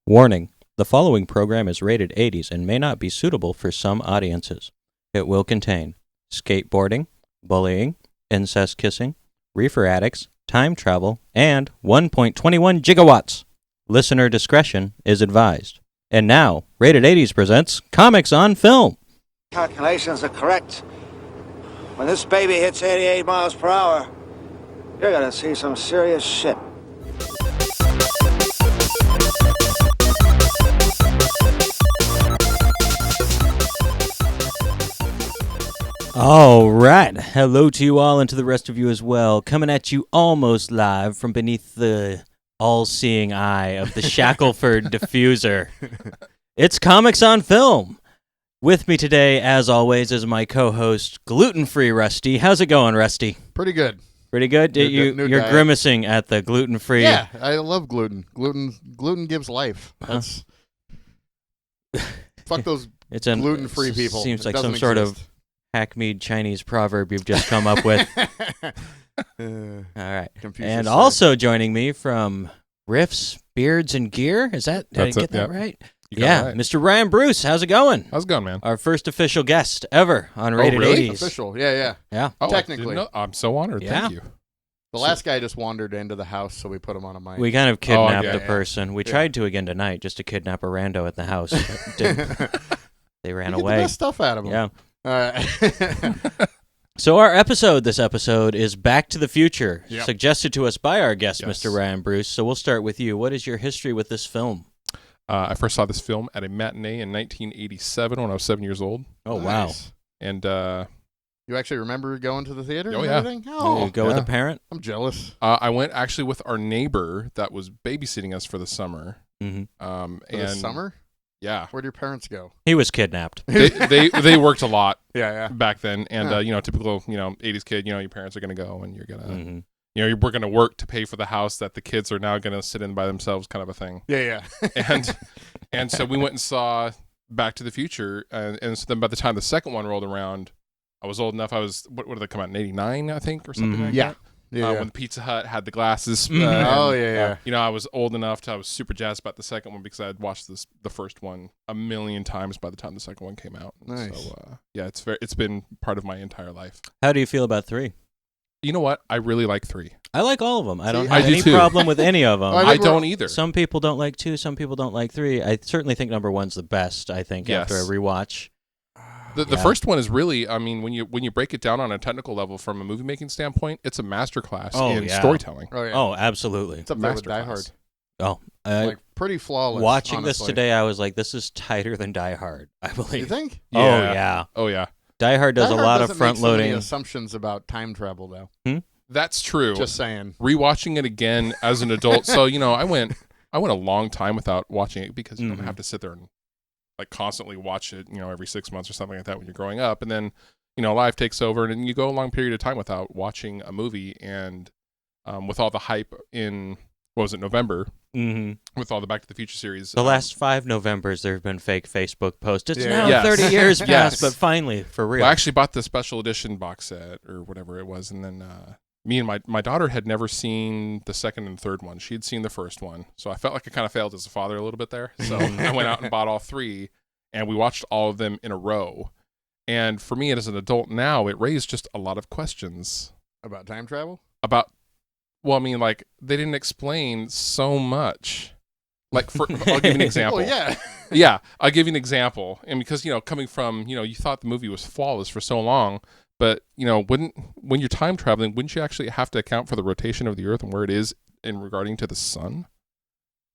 Warning: the following program is rated 80s and may not be suitable for some audiences. It will contain skateboarding, bullying, incest kissing, reefer addicts, time travel, and 1.21 gigawatts. Listener discretion is advised. And now, Rated 80s presents Comics on Film. Calculations are correct. When this baby hits 88 miles per hour, you're gonna see some serious shit. All right. Hello to you all and to the rest of you as well. Coming at you almost live from beneath the all-seeing eye of the Shackleford diffuser. It's Comics on Film. With me today, as always, is my co-host, gluten-free Rusty. How's it going, Rusty? Pretty good. Pretty good? You're diet. grimacing at the gluten-free. Yeah, I love gluten. Gluten gives life. That's fuck those It's gluten-free people. Seems It like some doesn't sort of exist. hackneyed Chinese proverb you've just come up with. All right. Confucius And said. also joining me from Riffs, Beards, and Gear. Is that? Did I That's get it, that yeah. right? You got Yeah. it right. Mr. Ryan Bruce, how's it going? How's it going, man? Our first official guest ever on Rated really? 80s. Official. Yeah. Yeah. Oh, Technically. didn't know- I'm so honored. Yeah. Thank you. The last guy just wandered into the house, so we put him on a mic. We kind of kidnapped yeah, a yeah. person. We Yeah. tried to again tonight, just to kidnap a rando at the house. But they ran You get away. the best stuff out of him. Yeah. All right. So our this episode is Back to the Future, Yep. suggested to us by our guest, Yes. Mr. Ryan Bruce. So we'll start with you. What is your history with this film? I first saw this film at a matinee in 1987 when I was 7 years old. Oh, wow. Nice. And You actually remember going to the theater? Oh, and yeah. everything? Did Oh, you go with yeah. a parent? I'm jealous. I went actually with our neighbor that was babysitting us for the summer. Mm-hmm. For And the summer? Yeah. Where'd your parents go? He was kidnapped. They worked a lot Yeah. back then. And, Yeah. typical, 80s kid, your parents are going to go and you're going to, Mm-hmm. we're going to work to pay for the house that the kids are now going to sit in by themselves kind of a thing. Yeah. And so we went and saw Back to the Future, and so then by the time the second one rolled around, I was old enough. I was what did they come out in '89, I think, or something Mhm. like Yeah. that. Yeah. When the Pizza Hut had the glasses. Mhm. Oh, and, yeah. I was old enough I was super jazzed about the second one because I had watched the first one a million times by the time the second one came out. Nice. So it's been part of my entire life. How do you feel about 3? You know what? I really like 3. I like all of them. I don't See, have I do any too. problem with any of them. I I think we're- don't either. Some people don't like 2, some people don't like 3. I certainly think number 1's the best, I think, Yes. after a rewatch. The Yeah. first one is really, when you break it down on a technical level from a movie making standpoint, it's a masterclass Oh, in yeah. storytelling. Oh, yeah. Oh, absolutely. It's up there with Die Hard. Masterclass. Oh, Like, pretty flawless. watching this honestly. today, I was like, this is tighter than Die Hard, I You believe. think? Oh, yeah. Oh yeah. Die Hard does Die a Hard lot of doesn't make so many front-loading. assumptions about time travel, though. That's true. Just saying. Rewatching it again as an adult. So, I went a long time without watching it because you Mhm. don't have to sit there and like constantly watch it, every 6 months or something like that when you're growing up. And then, life takes over and then you go a long period of time without watching a movie. And with all the hype in, what was it, November, Mhm. with all the Back to the Future series. The last 5 Novembers, there have been fake Facebook posts. It's Yeah. now Yes. 30 years past, Yes. but finally, for real. Well, I actually bought the special edition box set or whatever it was, and then me and my daughter had never seen the second and third one. She had seen the first one, so I felt like I kind of failed as a father a little bit there. So I went out and bought all 3, and we watched all of them in a row. And for me, as an adult now, it raised just a lot of questions About time travel? about. Well, they didn't explain so much. Like, I'll give you an example. Well, yeah. Yeah, I'll give you an example. And because, coming from, you thought the movie was flawless for so long, but, when you're time traveling, wouldn't you actually have to account for the rotation of the Earth and where it is in regarding to the sun?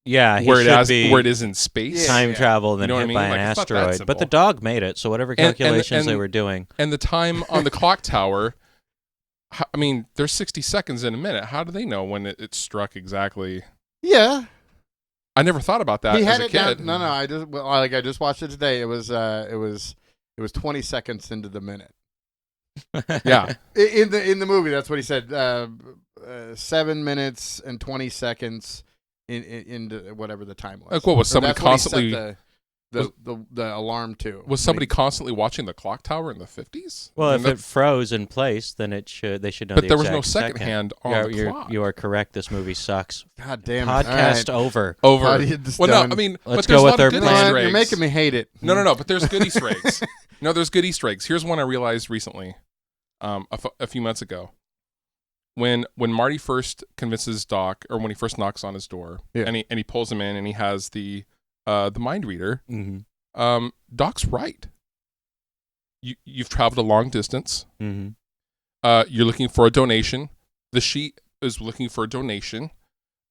yeah, he Where should be it is in space? Yeah. time travel and then You know what hit I mean? by an Like, it's not that asteroid. But the simple. dog made it, so whatever calculations they were doing. And the time on the clock tower, there's 60 seconds in a minute. How do they know when it struck exactly? Yeah. I never thought about that He as had a it kid. down. No, I just watched it today. It was 20 seconds into the minute. Yeah. In the movie, that's what he said. 7 minutes and 20 seconds into whatever the time was. Like, what was Or somebody that's what he set constantly the- the alarm too. Was somebody constantly watching the clock tower in the 50s? Well, I if mean, it froze in place, then they should know. But the there was no exact second hand on the clock. You are correct. This movie sucks. God damn it! Podcast All right. over. Over. It's Well, no, done. I mean, Let's but there's go a with lot our of good plan. Easter eggs. You're making me hate it. No, but there's good Easter eggs. No, there's good Easter eggs. Here's one I realized recently, a few months ago. When Marty first convinces Doc, or when he first knocks on his door, and he pulls him in, and he has the mind reader. Mm-hmm. Doc's right. You've traveled a long distance. Mm-hmm. You're looking for a donation. The sheet is looking for a donation.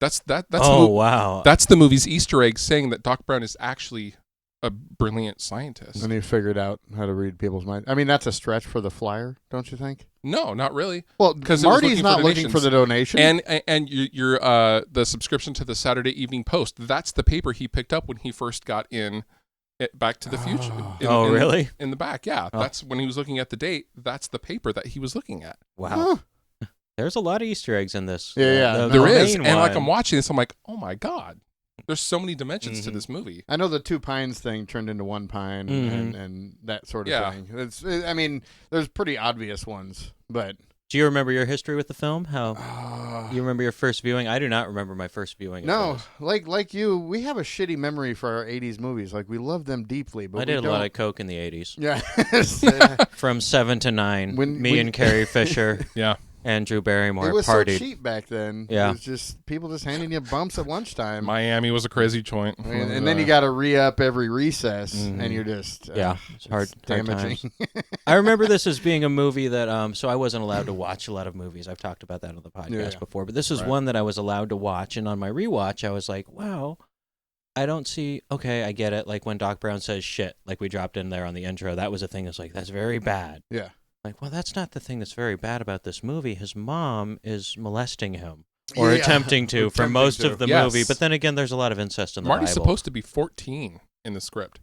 That's Wow. That's the movie's Easter egg, saying that Doc Brown is actually a brilliant scientist. And he figured out how to read people's minds. I mean, that's a stretch for the flyer, don't you think? No, not really. Well, because Marty's not looking for the donation. And your the subscription to the Saturday Evening Post. That's the paper he picked up when he first got in Back to the Future. Really? In the back, yeah. Oh. That's when he was looking at the date. That's the paper that he was looking at. Wow. There's a lot of Easter eggs in this. Yeah. There is. main And like one. I'm watching this, I'm like, oh my God. There's so many dimensions to this movie. I know the two pines thing turned into one pine and that sort of thing. I mean, there's pretty obvious ones, but... Do you remember your history with the film? You remember your first viewing? I do not remember my first viewing. No, like you, we have a shitty memory for our 80s movies. Like, we love them deeply, but I did a lot of coke in the 80s. Yeah. From 7 to 9. When and Carrie Fisher. Yeah. And Drew Barrymore it was partied. so cheap back then. Yeah. It was just people just handing you bumps at lunchtime. Miami was a crazy joint. And then you got to re-up every recess, and you're just... it's hard damaging. I remember this as being a movie that, so I wasn't allowed to watch a lot of movies. I've talked about that on the podcast before, but this is one that I was allowed to watch, and on my rewatch, I was like, wow, I don't see... Okay, I get it. Like when Doc Brown says shit, like we dropped in there on the intro, that was a thing that's like, that's very bad. Yeah. Like, well, that's not the thing that's very bad about this movie. His mom is molesting him, or attempting to, for most of the movie. But then again, there's a lot of incest in the Marty's Bible. supposed to be 14 in the script.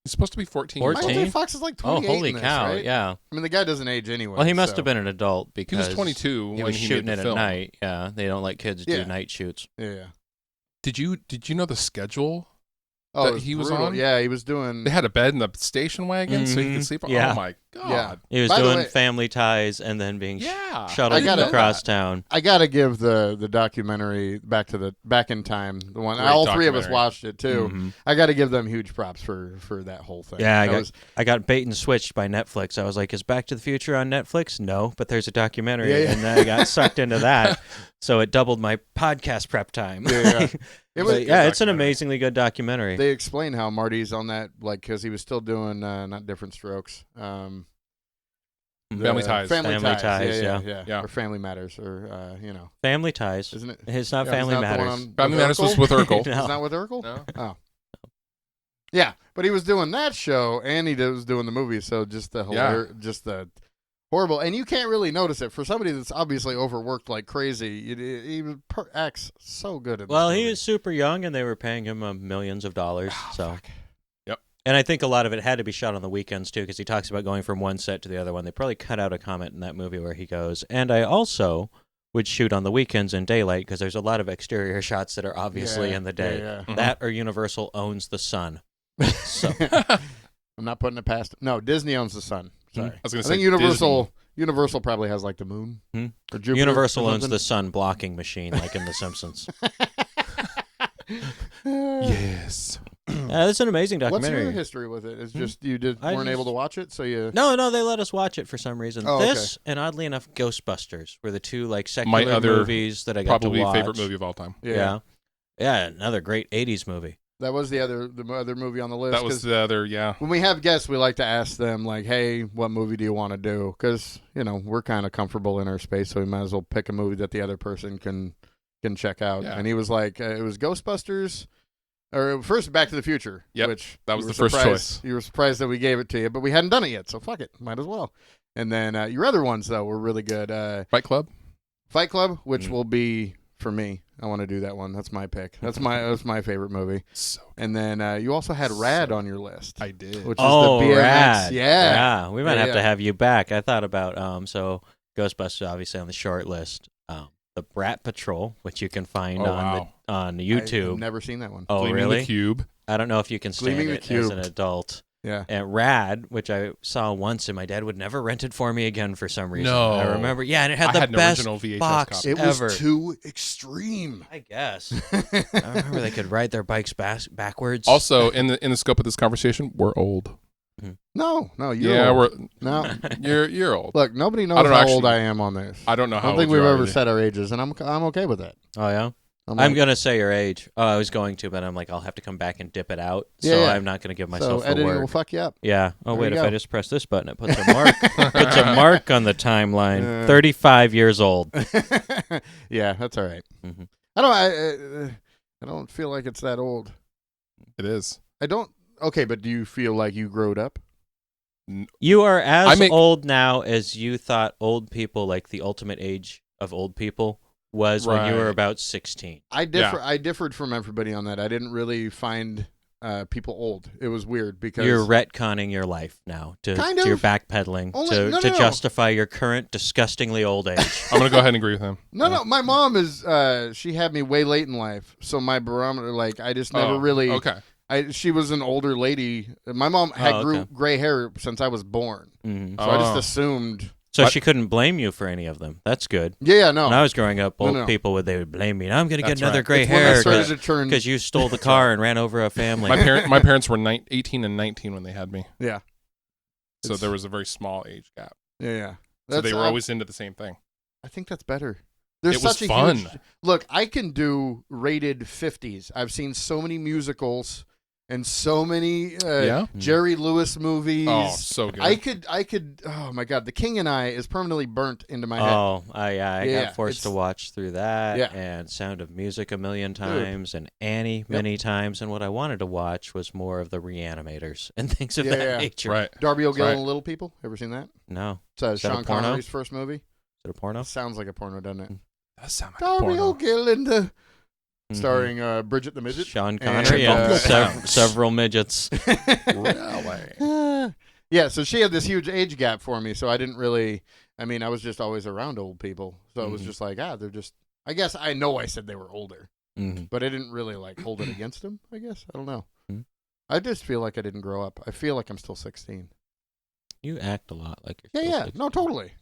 He's supposed to be 14. 14? Michael J. Fox is like 28 Oh, holy in this, cow, right? yeah. I memean, the guy doesn't age anyway. Well, he must have been an adult because he was 22 he when was he shooting made it the film. at night. Yeah, they don't let kids do night shoots. Yeah. Did you know the schedule Oh, that he was brutal. on? Yeah, he was doing... They had a bed in the station wagon so he could sleep on. Yeah. Oh my God. Yeah. He was By the doing way- Family Ties and then being Yeah. shuttled I gotta- across town. I gotta give the documentary Back in Time, the one Great all three of us documentary. watched it too. Mhm. I gotta give them huge props for that whole thing. Yeah, That I got bait and switched by Netflix. I was like, "Is Back to the Future on Netflix?" No, but there's a documentary, Yeah, yeah. and then I got sucked into that. So it doubled my podcast prep time. Yeah. It was, it's an amazingly good documentary. They explain how Marty's on that, like, because he was still doing not Different Strokes. Family Ties. Family Family Ties. Ties, Yeah. Or Family Matters, or Family Ties, isn't it? It's not Yeah, Family it's not the one Matters. on- Family with Matters was Urkel? with Urkel. No. It's not with Urkel? No. Oh. Yeah, but he was doing that show, and he was doing the movie, so just the just the horrible, and you can't really notice it for somebody that's obviously overworked like crazy. He acts so good in this Well, movie. he was super young, and they were paying him millions of dollars. So, fuck. Yep. And I think a lot of it had to be shot on the weekends too, because he talks about going from one set to the other one. They probably cut out a comment in that movie where he goes, "And I also would shoot on the weekends in daylight because there's a lot of exterior shots that are obviously in the day. Yeah. That or Universal owns the sun." So I'm not putting it past. No, Disney owns the sun. Sorry, I was going I to say think Universal probably has like the moon Hmm? or Jupiter. Universal or owns something. the sun blocking machine, like in The Simpsons. Yes. It's an amazing What's documentary. your history with it? It's just you I weren't just- able to watch it, so you. No, they let us watch it for some reason. Oh, This and oddly enough, Ghostbusters were the two like secular other movies that I got Probably to watch. favorite movie of all time. Yeah, another great '80s movie. That was the other movie on the list. That was 'cause the other, yeah. when we have guests, we like to ask them like, "Hey, what movie do you want to do?" Because we're kind of comfortable in our space, so we might as well pick a movie that the other person can check out. Yeah. And he was like, "It was Ghostbusters." Or first, Back to the Future. Yep, Which that was you were the first surprised- choice. You were surprised that we gave it to you, but we hadn't done it yet, so fuck it, might as well. And then your other ones though were really good. Fight Club? Fight Club, which will be for me. I want to do that one. That's my pick. That's my favorite movie. So And then you also had Rad on your list. I did. Which is Oh, the BMX. rad! Yeah. we might Yeah, have yeah. to have you back. I thought about so Ghostbusters obviously on the short list. The Brat Patrol, which you can find Oh, on wow. on I've YouTube. never seen that one. Oh, Gleaming really? the Cube. I don't know if you can stand Gleaming the it as an Cube. adult. Yeah. And Rad, which I saw once, and my dad would never rent it for me again for some reason. No. I remember. Yeah, and it had I the had an best original VHS box copy. It ever. was too extreme. I guess. I remember they could ride their bikes backwards. Also, in the scope of this conversation, we're old. No, you're old. No. You're old. Look, nobody I knows don't how know, old actually. I am on this. I don't know I how don't think old we've you are ever either. said our ages, and I'm okay with that. Oh, yeah? I'm I'm going to say your age. Oh, I was going to, but I'm like, I'll have to come back and dip it out. So Yeah. I'm not going to give myself so the editing work. will fuck you up. Yeah. Oh, There wait, you if go. I just press this button, it puts a mark. Puts a mark on the timeline. 35 years old. Yeah, that's all right. Mhm. I don't feel like it's that old. It is. I don't. Okay, but do you feel like you growed up? You are as I make- old now as you thought old people, like the ultimate age of old people, was when you were Right. about 16. I differed from everybody on that. I didn't really find people old. It was weird because You're retconning your life now to Kind you're of. backpedaling Only- to no, to no. justify your current disgustingly old age. I'm going to go ahead and agree with him. No, my mom is. She had me way late in life, so my barometer, like, I just never Oh, really. Okay. She was an older lady. My mom had grew gray hair since I was born, Mhm. so I just Oh. assumed. So she couldn't blame you for any of them. That's good. Yeah, no. When I was growing up, old No. people they would blame me. Now I'm going to get That's another right. gray It's when I hair started to turn. because you stole the car and ran over a family. My parents were 18 and 19 when they had me. Yeah. So It's- there was a very small age gap. Yeah. So they That's- were always into the same thing. I think that's better. There's It was such a fun. huge look. I can do rated 50s. I've seen so many musicals and so many Yeah? Jerry Lewis movies. Oh, so good. I could. Oh my God, The King and I is permanently burnt into my head. Oh, I Yeah, got forced to it's- watch through that Yeah. and Sound of Music a million times and Annie many times. And what I wanted to watch was more of the Reanimators and things of Yeah, that yeah. nature. Right. Darby O'Gill Right. and Little People. Ever seen that? No. It's that a Sean porno? Connery's first movie. Is it a porno? Sounds like a porno, doesn't it? That sounds like a Darby porno. O'Gill and the Mhm. starring Bridget the Midget. Sean and, Connery and uh, several midgets. Really? Yeah, so she had this huge age gap for me, so I didn't really. I mean, I was just always around old people, so it was Mhm. just like, they're just. I guess I know I said they were older, Mhm. but I didn't really like hold it against them. I guess I don't know. Mhm. I just feel like I didn't grow up. I feel like I'm still 16. You act a lot like you're Yeah, still yeah, 16. no, totally.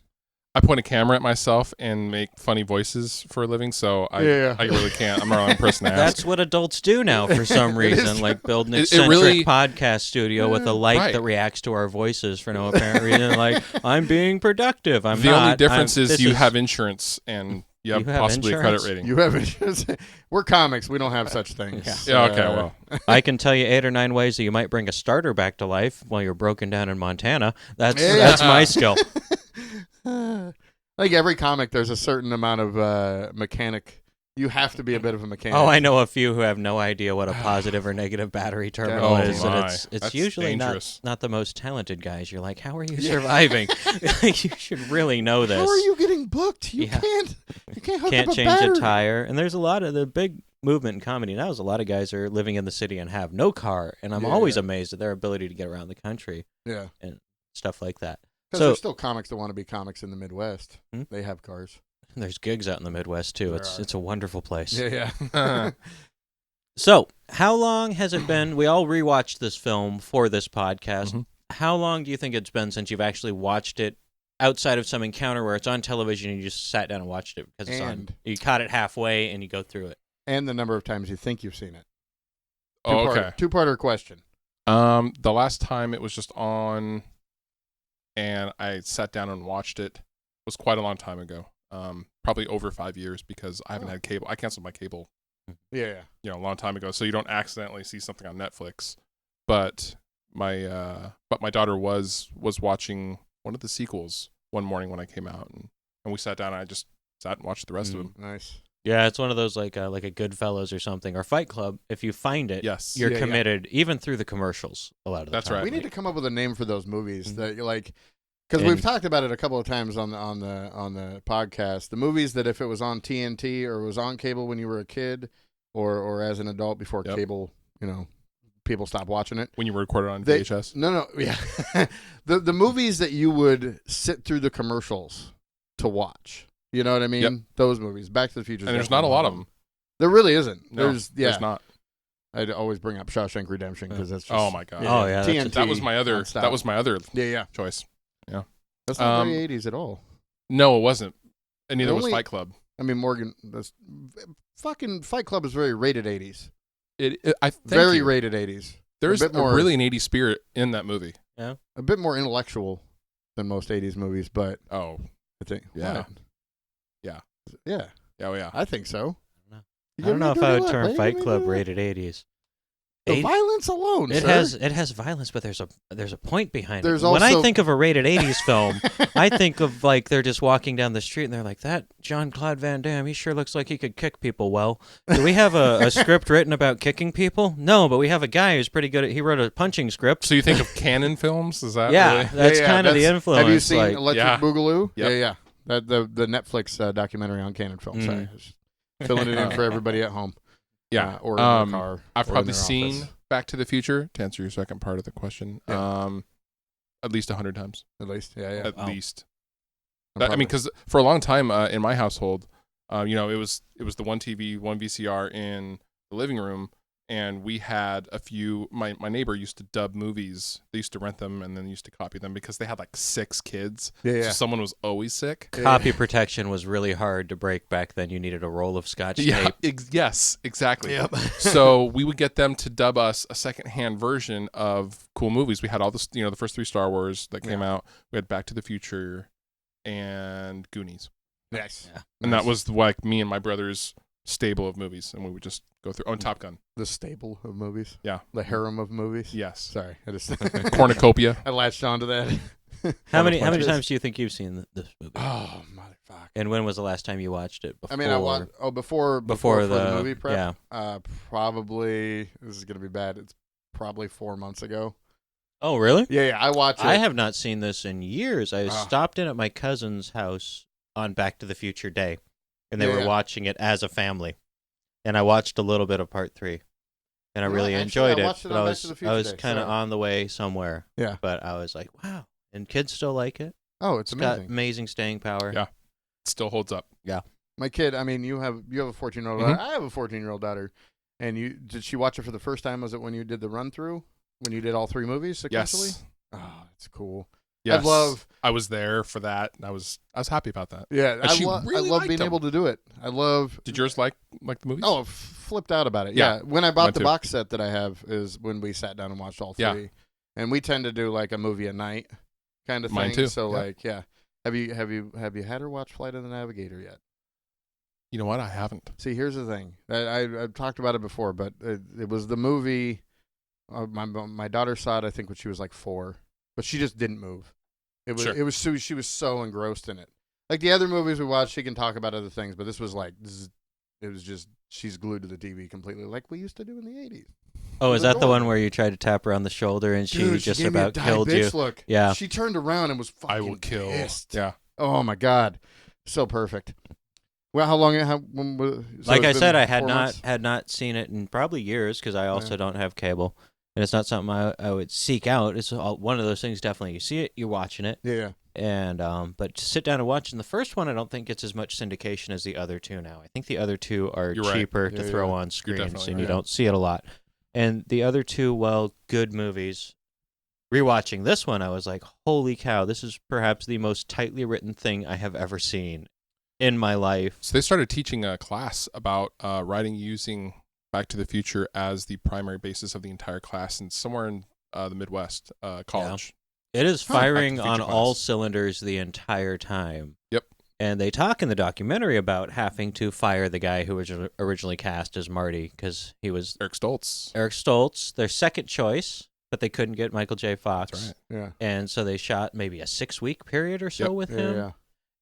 I point a camera at myself and make funny voices for a living, so I really can't. I'm the wrong person to ask. That's what adults do now for some It is reason, like build an It eccentric really- podcast studio with a light Right. that reacts to our voices for no apparent reason. Like, I'm being productive. I'm the not. only difference I'm- is this you have insurance and you have You have possibly insurance? a credit rating. You haven't. We're comics. We don't have such things. Yeah, okay, well. I can tell you 8 or 9 ways that you might bring a starter back to life while you're broken down in Montana. That's my skill. Like every comic, there's a certain amount of mechanic. You have to be a bit of a mechanic. Oh, I know a few who have no idea what a positive or negative battery terminal Oh, is, and my. it's That's usually dangerous. not the most talented guys. You're like, how are you surviving? You should really know this. How are you getting booked? You Yeah. can't hook Can't up a change battery. a tire. And there's a lot of the big movement in comedy now is a lot of guys are living in the city and have no car, and I'm Yeah. always amazed at their ability to get around the country, Yeah, stuff like that. because So there's still comics that want to be comics in the Midwest. Hmm? They have cars. there's gigs out in the Midwest too. There It's are. it's a wonderful place. Yeah. So, how long has it been? We all rewatched this film for this podcast. Mhm. How long do you think it's been since you've actually watched it outside of some encounter where it's on television and you just sat down and watched it because it's on? And- You caught it halfway and you go through it. And the number of times you think you've seen it. Oh, okay. Two-parter question. The last time it was just on and I sat down and watched it was quite a long time ago. Probably over 5 years because I haven't had cable. I canceled my cable, Yeah. a long time ago. So you don't accidentally see something on Netflix. But my daughter was watching one of the sequels one morning when I came out, and we sat down and I just sat and watched the rest of them. Nice. Yeah, it's one of those like a Goodfellas or something, or Fight Club. If you find it, Yes. you're Yeah, yeah. committed, even through the commercials a lot of the That's time. right. We need to come up with a name for those movies that you like, because And- we've talked about it a couple of times on the podcast. The movies that if it was on TNT or was on cable when you were a kid, or as an adult before Yep. cable, people stopped watching it. When you were recorded on They- VHS. No, yeah. the movies that you would sit through the commercials to watch. You know what I mean? Yep. Those movies. Back to the Future. And there's not a lot of them. There really isn't. No, There's not. I'd always bring up Shawshank Redemption because that's just, Oh my god. Oh, yeah, that's TNT. That was my other. nonstop. That was my other yeah. choice. Yeah. That's not very 80s at all. No, it wasn't. And neither Only- was Fight Club. I mean, Morgan, that's fucking Fight Club is very rated 80s. Very Rated 80s. There's a bit more- really an 80s spirit in that movie. A bit more intellectual than most 80s movies, but Oh, I think Yeah. what? Yeah. Yeah, oh yeah. I think so. I You don't give know me if dirty I would look. Why turn you Fight give me Club dirty look? rated 80s. The violence alone, It sir. has violence, but there's a point behind There's it. When I also- think of a rated 80s film, I think of like they're just walking down the street and they're like, that Jean-Claude Van Damme, he sure looks like he could kick people well. Do we have a script written about kicking people? No, but we have a guy who's pretty good at, he wrote a punching script. So you think of canon films? Is that Yeah, really? that's kind of the that's- influence. Have you seen like, Electric Yeah. Boogaloo? Yep. Yeah. That the Netflix documentary on canon films. Sorry, just filling it in for everybody at home. Yeah. Or in their car. I've or in probably their seen office, Back to the Future, to answer your second part of the question. Yeah. At least 100 times. at least. Yeah. At Wow. least. I'm I probably- mean, because for a long time in my household, it was the one TV, one VCR in the living room, and we had a few. My neighbor used to dub movies. They used to rent them and then used to copy them because they had like 6 kids. Yeah. So someone was always sick. copy protection was really hard to break back then. You needed a roll of Scotch Yeah. tape. Yes. Exactly. Yep. So we would get them to dub us a secondhand version of cool movies. We had all this, the first 3 Star Wars that came out. We had Back to the Future and Goonies. Nice. Yeah. And that was like me and my brother's stable of movies, and we would just go through. Oh, and Top Gun. The stable of movies. Yeah. The harem of movies. Yes. Sorry, I just Cornucopia. I latched onto that. How many Punches. times do you think you've seen this movie? Oh motherfucker! And when was the last time you watched it? I mean, I watched before before for the movie prep. Yeah. Probably this is gonna be bad. It's probably 4 months ago. Oh, really? Yeah. I watched it. I have not seen this in years. I Ah. stopped in at my cousin's house on Back to the Future Day, and they Yeah, were yeah. watching it as a family. And I watched a little bit of part 3, and I Yeah, really actually, enjoyed I it. watched it But on I Back was to the Future I was Day, kind of sorry. on the way somewhere. Yeah. But I was like, wow, and kids still like it. Oh, it's It's got amazing. amazing staying power. Yeah. Still holds up. My kid. I mean, you have a 14-year-old Mhm. daughter. I have a 14-year-old daughter. And did she watch it for the first time? Was it when you did the run through? When you did all 3 movies sequentially? Yes. Oh, it's cool. Yes. I I was there for that. And I was happy about that. Yeah, And she really I love liked being them. able to do it. I love. Did yours like the movies? Oh, flipped out about it. Yeah, Yeah. When I bought mine the too. box set that I have is when we sat down and watched all 3. Yeah. And we tend to do like a movie a night kind of thing. Mine too, So yeah. like, yeah. Have you had her watch Flight of the Navigator yet? You know what? I haven't. See, here's the thing. I've talked about it before, but it was the movie. My daughter saw it, I think, when she was like 4, but she just didn't move. Sure. She was so engrossed in it. Like the other movies we watched, she can talk about other things, but this was like, it was just she's glued to the TV completely, like we used to do in the 80s. Oh, is The that the door. one where you tried to tap her on the shoulder and she Dude, just gave me a about die killed bitch you? Look, Yeah. She turned around and was fucking I will kill. pissed. Yeah. Oh my god, so perfect. Well, how long? When was? So Like I it's said, been I had 4 not months? had not seen it in probably years because I also don't have cable, and it's not something I would seek out. It's one of those things. Definitely, you see it, you're watching it, Yeah. and but to sit down and watch. And the first one, I don't think gets as much syndication as the other 2 now. I think the other 2 are You're right. cheaper to Yeah, throw yeah. on screens, definitely and you right. don't see it a lot. And the other 2, well, good movies. Rewatching this one, I was like, holy cow, this is perhaps the most tightly written thing I have ever seen in my life. So they started teaching a class about writing using Back to the Future as the primary basis of the entire class, and somewhere in the Midwest college. It is Huh. firing Back to the on Future all class. cylinders the entire time. Yep. And they talk in the documentary about having to fire the guy who was originally cast as Marty because he was Eric Stoltz. Eric Stoltz, their second choice, but they couldn't get Michael J. Fox. That's right. Yeah. And so they shot maybe a 6-week period or so Yep. with Yeah. him, Yeah.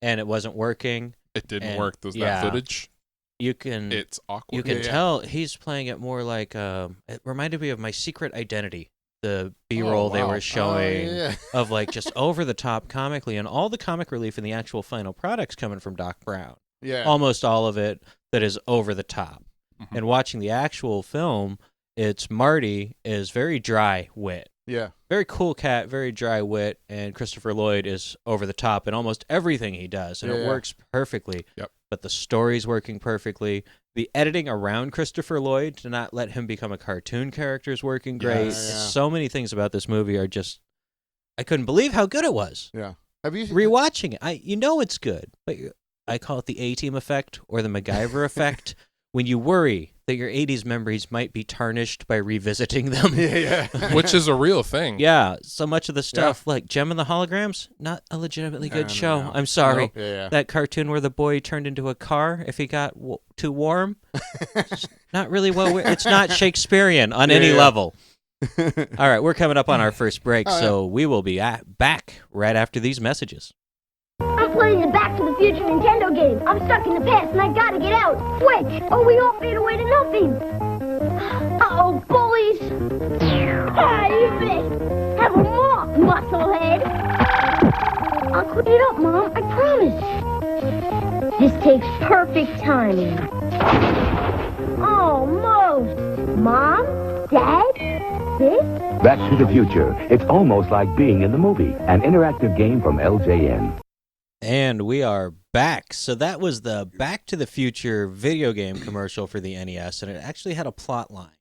and it wasn't working. It didn't And- work. That yeah. footage. You can It's awkward. you can Yeah. tell he's playing it more like it reminded me of My Secret Identity, the B-roll they wow. were showing. Oh, yeah. Of like just over the top comically, and all the comic relief in the actual final product's coming from Doc Brown. Yeah. Almost all of it that is over the top. Mhm. And watching the actual film, it's Marty is very dry wit. Yeah. Very cool cat, very dry wit, and Christopher Lloyd is over the top in almost everything he does, and Yeah, it yeah. works perfectly. Yep. but the story's working perfectly. The editing around Christopher Lloyd to not let him become a cartoon character is working great. Yeah. So many things about this movie are just, I couldn't believe how good it was. Yeah. Have you Rewatching it, you know it's good, but I call it the A-Team effect or the MacGyver effect. When you worry that your 80s memories might be tarnished by revisiting them. Yeah. Which is a real thing. Yeah, so much of the stuff, like Gem and the Holograms, not a legitimately good show. No. I'm sorry. Nope. That cartoon where the boy turned into a car if he got too warm, it's not really it's not Shakespearean on any level. All right, we're coming up on our first break, so we will be back right after these messages. I'm playing the Back to the Future Nintendo game. I'm stuck in the past and I gotta get out. Quick, or we all fade away to nothing. Uh-oh, bullies. Ah, you missed. Have a mark, musclehead. I'll clean it up, Mom. I promise. This takes perfect timing. Almost. Mom? Dad? This? Back to the Future. It's almost like being in the movie. An interactive game from LJN. And we are back. So that was the Back to the Future video game commercial for the NES, and it actually had a plot line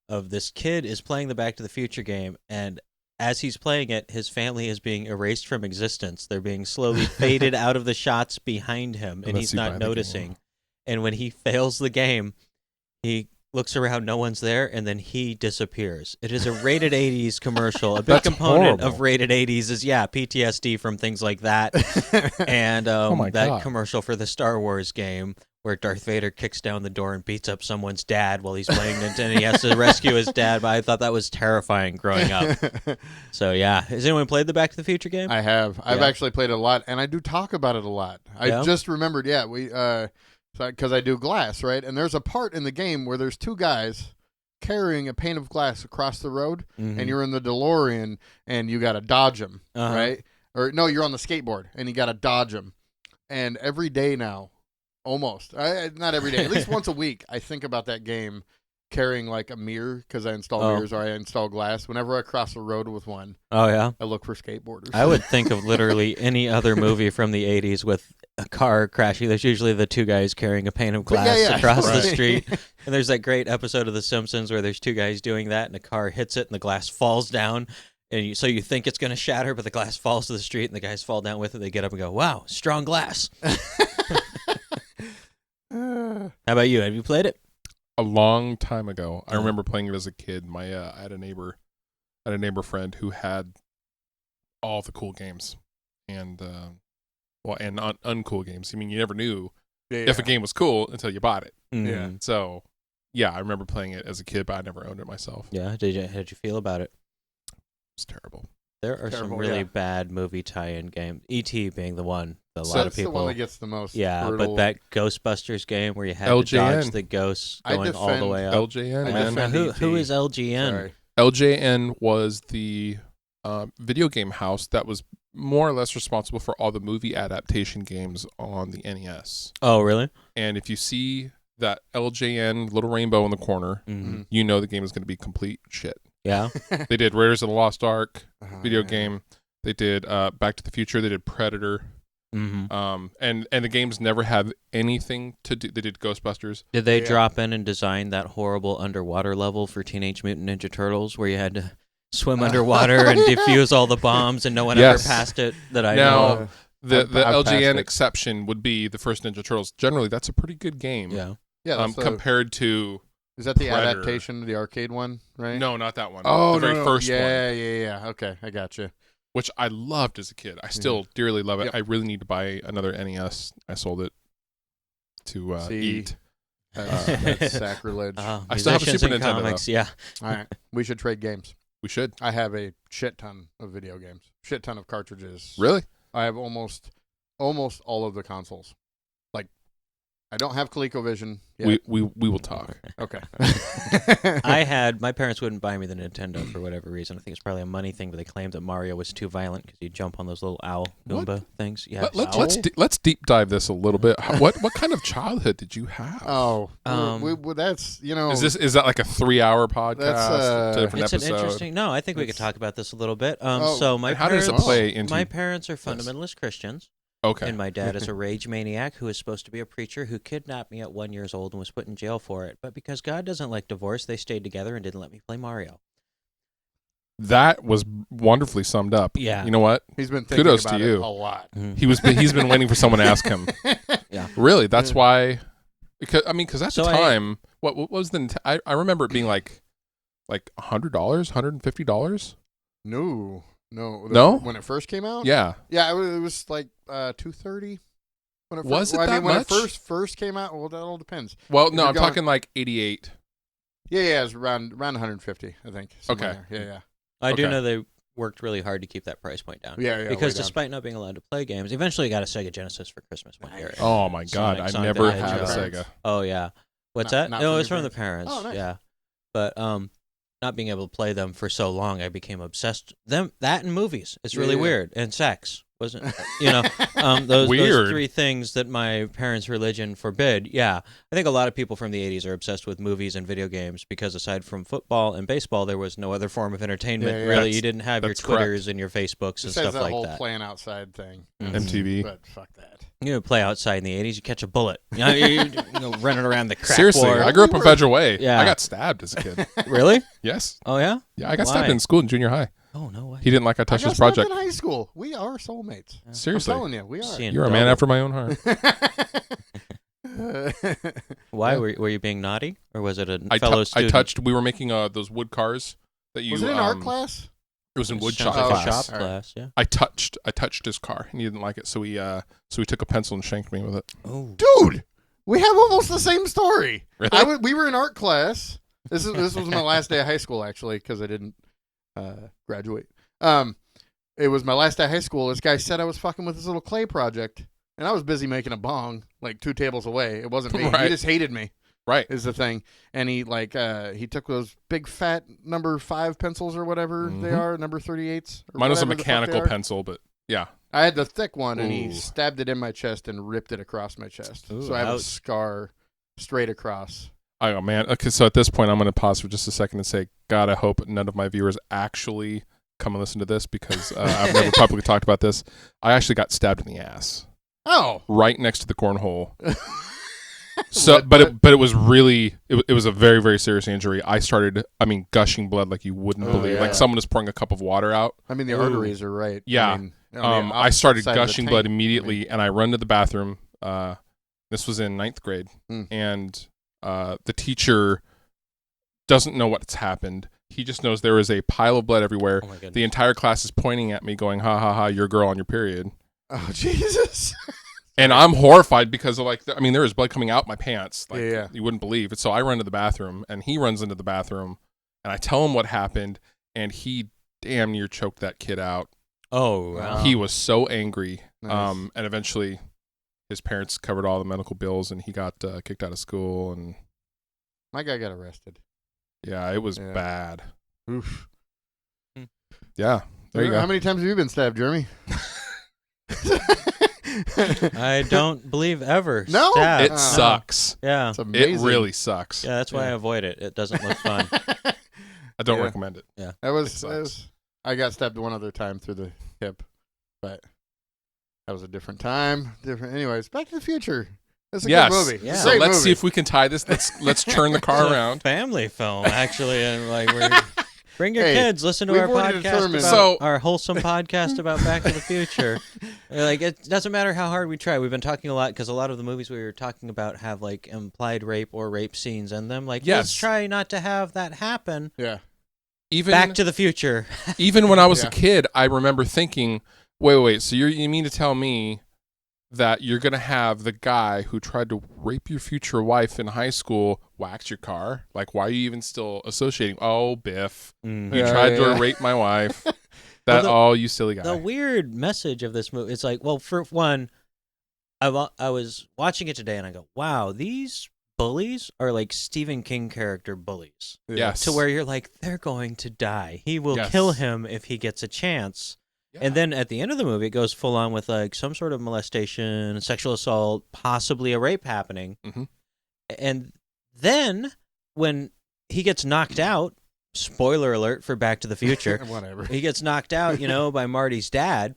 of this kid is playing the Back to the Future game, and as he's playing it, his family is being erased from existence. They're being slowly faded out of the shots behind him, and he's not noticing. And when he fails the game, he looks around, no one's there, and then he disappears. It is a Rated 80s commercial. A big component of Rated 80s is, PTSD from things like that. And that commercial for the Star Wars game where Darth Vader kicks down the door and beats up someone's dad while he's playing Nintendo. He has to rescue his dad, but I thought that was terrifying growing up. So, has anyone played the Back to the Future game? I have. I've actually played it a lot, and I do talk about it a lot. I just remembered, we... because I do glass, right? And there's a part in the game where there's two guys carrying a pane of glass across the road, and you're in the DeLorean, and you got to dodge them, right? Or no, you're on the skateboard, and you got to dodge them. And every day now, almost, not every day, at least once a week, I think about that game carrying like a mirror because I install mirrors or I install glass. Whenever I cross the road with one, I look for skateboarders. I would think of literally any other movie from the 80s with a car crashing. There's usually the two guys carrying a pane of glass across the street. And there's that great episode of The Simpsons where there's two guys doing that and a car hits it and the glass falls down. And so you think it's going to shatter, but the glass falls to the street and the guys fall down with it. They get up and go, wow, strong glass. How about you? Have you played it? A long time ago. I remember playing it as a kid. I had a neighbor friend who had all the cool games and uncool games. I mean, you never knew if a game was cool until you bought it. Yeah. So, I remember playing it as a kid, but I never owned it myself. Yeah. How did you feel about it? It's terrible. There are some really bad movie tie-in games. E.T. being the one that a lot of people. That's the one that gets the most. Yeah, brutal. but that Ghostbusters game where you had to dodge the ghosts going all the way up. LJN. Who is LGN? Sorry. LJN was the video game house that was more or less responsible for all the movie adaptation games on the NES. Oh, really? And if you see that LJN little rainbow in the corner, you know the game is going to be complete shit. Yeah. They did Raiders of the Lost Ark video game. They did Back to the Future. They did Predator. And the games never have anything to do. They did Ghostbusters. Did they drop in and design that horrible underwater level for Teenage Mutant Ninja Turtles where you had to swim underwater and defuse all the bombs and no one ever passed it that I know of? The LGN exception would be the first Ninja Turtles. Generally, that's a pretty good game. Yeah. Compared to... Is that the Predator. Adaptation, the arcade one, right? No, not that one. Oh, the very first one. Yeah. Okay, I got you. Which I loved as a kid. I still dearly love it. Yep. I really need to buy another NES. I sold it to eat. That's sacrilege. I still have a Super Nintendo. Comics, yeah. All right, we should trade games. We should. I have a shit ton of video games. Shit ton of cartridges. Really? I have almost all of the consoles. Like, I don't have ColecoVision yet. We will talk. Okay. My parents wouldn't buy me the Nintendo for whatever reason. I think it's probably a money thing, but they claimed that Mario was too violent because you jump on those little owl Goomba things. Yeah. Let's deep dive this a little bit. What kind of childhood did you have? That's Is that like a 3-hour podcast? That's different it's episode? an interesting. No, I think we could talk about this a little bit. Oh, so my how parents, does it play into? My parents are fundamentalist Christians. Okay. And my dad is a rage maniac who is supposed to be a preacher who kidnapped me at 1 year old and was put in jail for it. But because God doesn't like divorce, they stayed together and didn't let me play Mario. That was wonderfully summed up. Yeah. You know what? He's been thinking Kudos about to it you. a lot. He's been waiting for someone to ask him. Yeah. Really? That's why. Because at So the time, what was the? I remember it being like $100, $150. No. When it first came out? Yeah. Yeah, it was like $230. When Was it I that mean, when much? it first came out, well, that all depends. Well, no, you're I'm going- talking like 88. Yeah, it's around 150, I think. Okay. Yeah. I do Okay. know they worked really hard to keep that price point down. Yeah, Because way down. despite not being allowed to play games, eventually got a Sega Genesis for Christmas one year. Oh my God! Sonic I never the had a Hedgehog. Sega. Oh yeah. What's Not- that? not No, from it's your from the parents. Oh, nice. Yeah. But not being able to play them for so long, I became obsessed. That and movies. It's really Yeah. weird. And sex. Wasn't those Weird. 3 things that my parents' religion forbid. Yeah. I think a lot of people from the 80s are obsessed with movies and video games because aside from football and baseball, there was no other form of entertainment. Yeah, Really, that's- you didn't have your that's correct. Twitters and your Facebooks and Just has stuff that like whole that. playing outside thing. Mhm. MTV. But fuck that. You know, play outside in the 80s, you catch a bullet. You know, running around the crack Seriously, war. I grew up in Federal Way. Yeah. I got stabbed as a kid. Really? Yes. Oh, yeah? Yeah, I got Why? stabbed in school in junior high. Oh, no way. He didn't like I I touched got his stabbed project. in high school. We are soulmates. Seriously. I'm telling you, we are. Seeing You're a man double. after my own heart. Why? Were you being naughty? Or was it a I fellow student? we were making those wood cars that you. Was it in art class? It was in wood Sounds shop like class. a shop class, yeah. I touched his car and he didn't like it, so he took a pencil and shanked me with it. Oh. Dude, we have almost the same story. Really? We were in art class. This was my last day of high school, actually, because I didn't graduate. It was my last day of high school. This guy said I was fucking with his little clay project, and I was busy making a bong, like 2 tables away. It wasn't me. Right. He just hated me. Right. Is the thing, and he took those big fat number 5 pencils or whatever they are, number 38s. Or Mine was a whatever the fuck they mechanical are. pencil, but yeah. I had the thick one, and he Ooh. stabbed it in my chest and ripped it across my chest. Ooh, So I have a ouch. scar straight across. Oh man. Okay, so at this point I'm going to pause for just a second and say, God, I hope none of my viewers actually come and listen to this because I've never publicly talked about this. I actually got stabbed in the ass, Oh, right next to the cornhole. So, but it was really it was a very, very serious injury. I started, gushing blood like you wouldn't Oh, believe. yeah. Like someone was pouring a cup of water out. I mean the Ooh. arteries are right. Yeah. I mean, on the I opposite started side of the gushing tank. blood immediately, and I run to the bathroom. This was in 9th grade, Mm. and the teacher doesn't know what's happened. He just knows there is a pile of blood everywhere. Oh, my goodness. The entire class is pointing at me, going, "Ha ha ha! You're a girl on your period." Oh Jesus! And I'm horrified because of there was blood coming out my pants. Like Yeah. you wouldn't believe it. So I run to the bathroom and he runs into the bathroom and I tell him what happened and he damn near choked that kid out. Oh, wow. He was so angry. Nice. And eventually his parents covered all the medical bills and he got kicked out of school and My guy got arrested. yeah, it was Yeah. bad. Oof. Yeah. There you How go. many times have you been stabbed, Jeremy? I don't believe ever. No? Stabbed. It No. sucks. Yeah. It's It amazing. really sucks. Yeah, that's why I Yeah. avoid it. It doesn't look fun. I don't Yeah. recommend it. That It was, sucks. I got stabbed one other time through the hip, but that was a different time. Anyways, Back to the Future. It's a Yes. good movie. Yeah. It's a So great let's movie. see if we can tie this. Let's turn the car It's a around. family film, actually, and bring your Hey, kids. Listen to we've our already podcast determined- about our wholesome podcast about Back to the Future. It doesn't matter how hard we try. We've been talking a lot because a lot of the movies we were talking about have like implied rape or rape scenes in them. Like, Yes. let's try not to have that happen. Yeah. Even Back to the Future. even when I was Yeah. a kid, I remember thinking, wait, so you mean to tell me that you're going to have the guy who tried to rape your future wife in high school wax your car? Like, why are you even still associating? Oh, Biff, Mhm. you Yeah, tried yeah. to rape my wife. Well, You silly guy. The weird message of this movie, it's like, well, for one, I was watching it today and I go, wow, these bullies are like Stephen King character bullies. Yes. To where you're like, they're going to die. He will Yes. kill him if he gets a chance. Yeah. And then at the end of the movie, it goes full on with like some sort of molestation, sexual assault, possibly a rape happening. Mhm. And then when he gets knocked out, spoiler alert for Back to the Future, Whatever. he gets knocked out, by Marty's dad.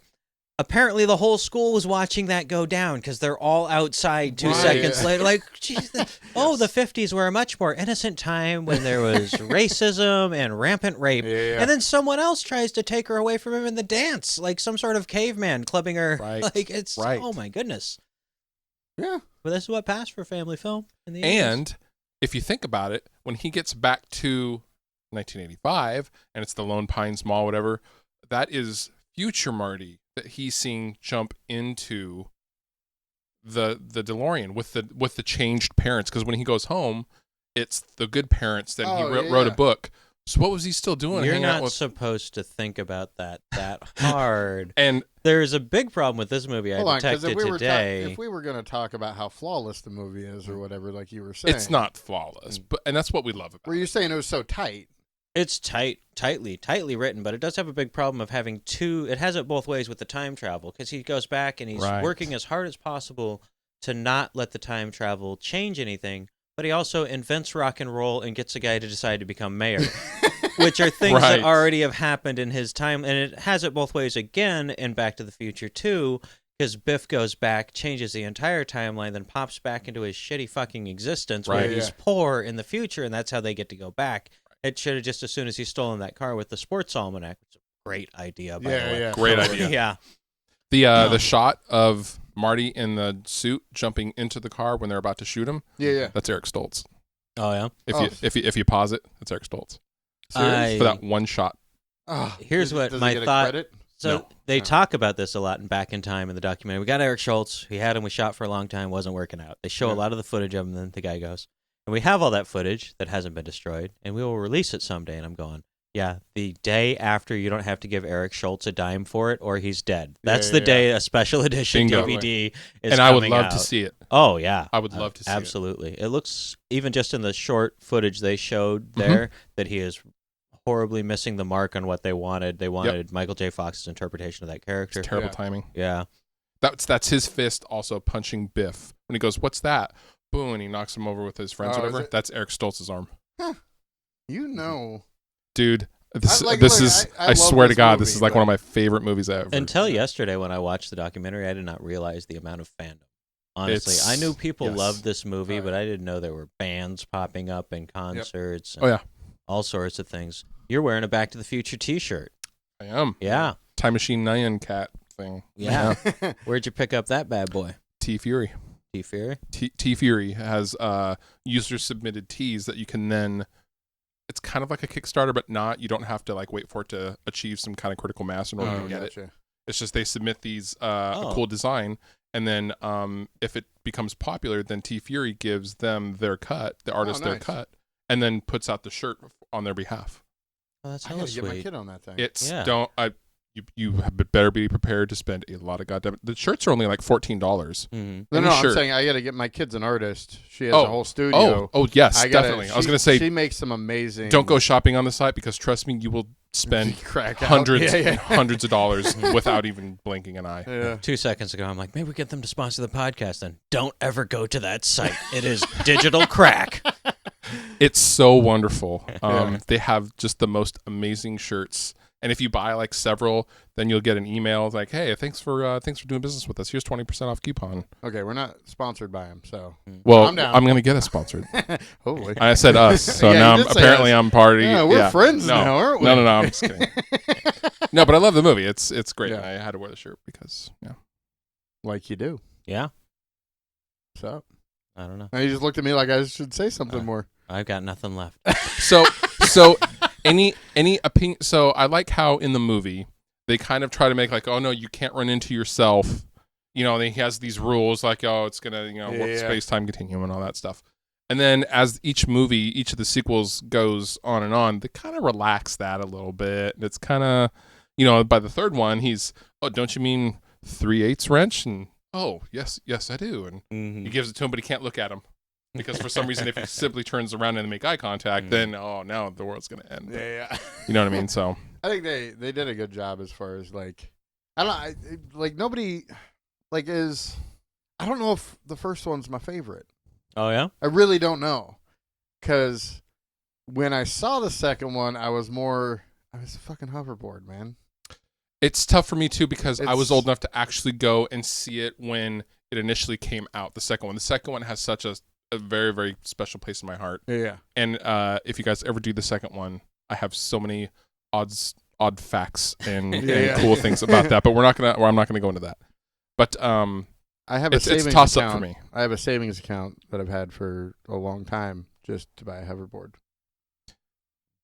apparently the whole school was watching that go down because they're all outside 2 seconds later. Like, geez, the 50s were a much more innocent time when there was racism and rampant rape. Yeah. And then someone else tries to take her away from him in the dance, like some sort of caveman clubbing her. Right. Like, it's, oh my goodness. Yeah. But this is what passed for family film in the 80s. And if you think about it, when he gets back to 1985 and it's the Lone Pines Mall, whatever, that is future Marty that he's seeing jump into the DeLorean with the changed parents. Because when he goes home, it's the good parents that he wrote a book. So what was he still doing? You're not supposed to think about that hard. And there's a big problem with this movie. I detected today. If we were going to talk about how flawless the movie is or whatever, like you were saying. It's not flawless, and that's what we love about it. Were you saying it was so tight? It's tightly written, but it does have a big problem of having two. It has it both ways with the time travel, because he goes back and he's working as hard as possible to not let the time travel change anything, but he also invents rock and roll and gets a guy to decide to become mayor, which are things that already have happened in his time. And it has it both ways again in Back to the Future 2, because Biff goes back, changes the entire timeline, then pops back into his shitty fucking existence where he's poor in the future, and that's how they get to go back. It should have just as soon as he's stolen that car with the sports almanac, which is a great idea, by the way. Yeah. Great idea. Yeah. The shot of Marty in the suit jumping into the car when they're about to shoot him. Yeah. That's Eric Stoltz. Oh yeah. If you pause it, that's Eric Stoltz. For that one shot. Here's what my thought. So they talk about this a lot in Back in Time in the documentary. We got Eric Stoltz. We had him. We shot for a long time. Wasn't working out. They show a lot of the footage of him. And then the guy goes, and we have all that footage that hasn't been destroyed, and we will release it someday. And I'm going, yeah, the day after you don't have to give Eric Stoltz a dime for it, or he's dead. That's the day a special edition DVD is and coming I would love out. to see it. Oh, yeah. I would love to see it. Absolutely. It looks, even just in the short footage they showed there, that he is horribly missing the mark on what they wanted. They wanted Michael J. Fox's interpretation of that character. It's terrible timing. Yeah. That's his fist also punching Biff. When he goes, what's that? Boom, and he knocks him over with his friends, whatever. That's Eric Stoltz's arm. Huh. You know. Dude, I swear to God, movie, this is like one of my favorite movies ever. Until yesterday when I watched the documentary, I did not realize the amount of fandom. Honestly, I knew people loved this movie, but I didn't know there were bands popping up and concerts and all sorts of things. You're wearing a Back to the Future t-shirt. I am. Yeah. Time Machine Nyan cat thing. Yeah. Where'd you pick up that bad boy? T-Fury. T-Fury? T-Fury has user-submitted tees that you can then... It's kind of like a Kickstarter, but not. You don't have to like wait for it to achieve some kind of critical mass in order to get it. It's just they submit these a cool design, and then if it becomes popular, then T-Fury gives them their cut, the artist their cut, and then puts out the shirt on their behalf. Oh, that's I gotta get my kid on that thing. You better be prepared to spend a lot of goddamn. The shirts are only like $14. No, I'm saying I got to get my kid's an artist. She has a whole studio. Oh, yes, definitely. I was gonna say she makes some amazing. Don't go shopping on the site because trust me, you will spend hundreds and hundreds of dollars without even blinking an eye. Yeah. 2 seconds ago, I'm like, maybe we get them to sponsor the podcast. Then don't ever go to that site. It is digital crack. It's so wonderful. They have just the most amazing shirts. And if you buy like several, then you'll get an email like, "Hey, thanks for doing business with us. Here's 20% off coupon." Okay, we're not sponsored by him, so well, I'm gonna get us sponsored. Hopefully, I said us, so now I'm party. Yeah, we're friends now, aren't we? No, I'm just kidding. No, but I love the movie. It's great. Yeah. I had to wear the shirt because like you do. Yeah. So I don't know. Now you just looked at me like I should say something more. I've got nothing left. So. Any opinion? So I like how in the movie they kind of try to make like, oh no, you can't run into yourself. You know, and he has these rules like, oh, it's gonna work space-time continuum and all that stuff. And then as each of the sequels goes on and on, they kind of relax that a little bit. And it's kind of, by the third one, he's, oh, don't you mean 3/8 wrench? And oh, yes, I do. And he gives it to him, but he can't look at him. Because for some reason, if he simply turns around and make eye contact, then now the world's gonna end. But, you know what I mean? So I think they did a good job as far as like nobody like is. I don't know if the first one's my favorite. Oh yeah, I really don't know, because when I saw the second one, I was a fucking hoverboard, man. It's tough for me too because I was old enough to actually go and see it when it initially came out. The second one has such a very, very special place in my heart. Yeah. And if you guys ever do the second one, I have so many odd facts and cool things about that. But I'm not gonna go into that. But I have it's a toss up for me. I have a savings account that I've had for a long time just to buy a hoverboard.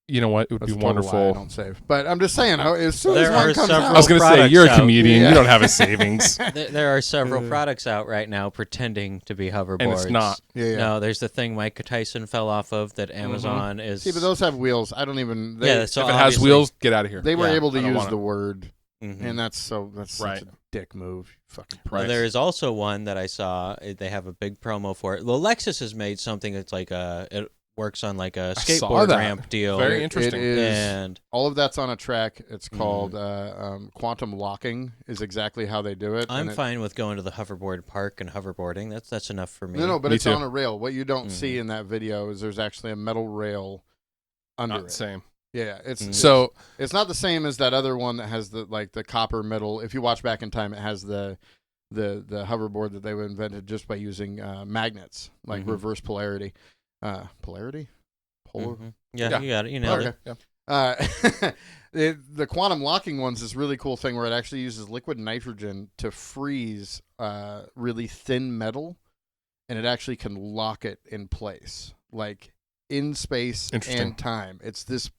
You know what? It would be wonderful. Why I don't save, but I'm just saying. As soon as There one are comes several out, I was going to say, products you're a out. comedian. Yeah. You don't have a savings. There are several products out right now pretending to be hoverboards. And it's not. Yeah. No, there's the thing Mike Tyson fell off of that Amazon is. See, but those have wheels. I don't even. Yeah, so if it has wheels, get out of here. They were Yeah, able to I don't use want the it. word, Mhm. and that's such Right. a dick move. You fucking Well, prick. there is also one that I saw. They have a big promo for it. Well, Lexus has made something that's like it works on like a I saw skateboard that. ramp deal. Very interesting. It is. And All of that's on a track. It's called quantum locking. Is exactly how they do it. I'm and fine with going to the hoverboard park and hoverboarding. That's enough for me. No, but Me it's too. on a rail. What you don't see in that video is there's actually a metal rail under Not it. the same. Yeah, it's So it's not the same as that other one that has the copper metal. If you watch back in time, it has the hoverboard that they invented just by using magnets, like reverse polarity. Polarity? Polar? Yeah, Yeah. you got it. You know Okay. it. The quantum locking one's this really cool thing where it actually uses liquid nitrogen to freeze really thin metal, and it actually can lock it in place, like in space Interesting. and time. It's this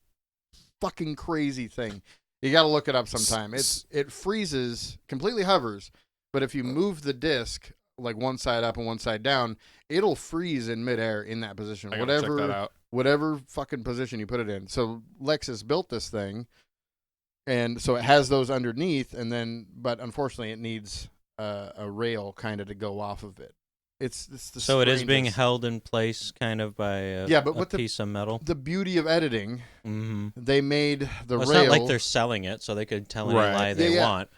fucking crazy thing. You got to look it up sometime. It freezes, completely hovers, but if you move the disc like one side up and one side down, it'll freeze in midair in that position. I gotta check that out. Whatever fucking position you put it in. So Lexus built this thing, and so it has those underneath, but unfortunately it needs a rail kind of to go off of it. It's the So it is being strangest- held in place kind of by a with piece of metal. the beauty of editing. Mm-hmm. They made the Well, it's rail. not like they're selling it, so they could tell any Right. lie they Yeah. want.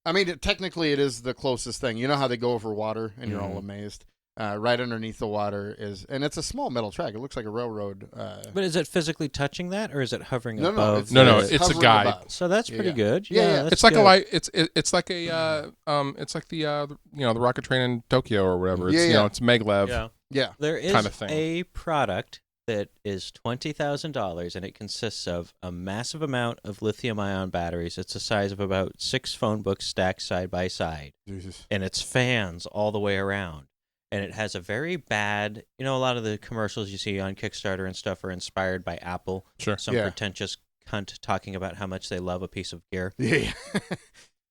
I mean, technically, it is the closest thing. You know how they go over water, and you're all amazed. Right underneath the water and it's a small metal track. It looks like a railroad. But is it physically touching that, or is it hovering No, above? No, it's it's a hovering guide. above. So that's pretty Yeah. good. Yeah. That's It's like good. a light. It's like a it's like the the rocket train in Tokyo or whatever. It's Yeah. it's maglev. Yeah. Yeah. There is kind of thing. a product that is $20,000, and it consists of a massive amount of lithium-ion batteries. It's the size of about 6 phone books stacked side by side, Jesus. and it's fans all the way around. And it has a very bad, a lot of the commercials you see on Kickstarter and stuff are inspired by Apple. Sure. Some Yeah. pretentious cunt talking about how much they love a piece of gear. Yeah.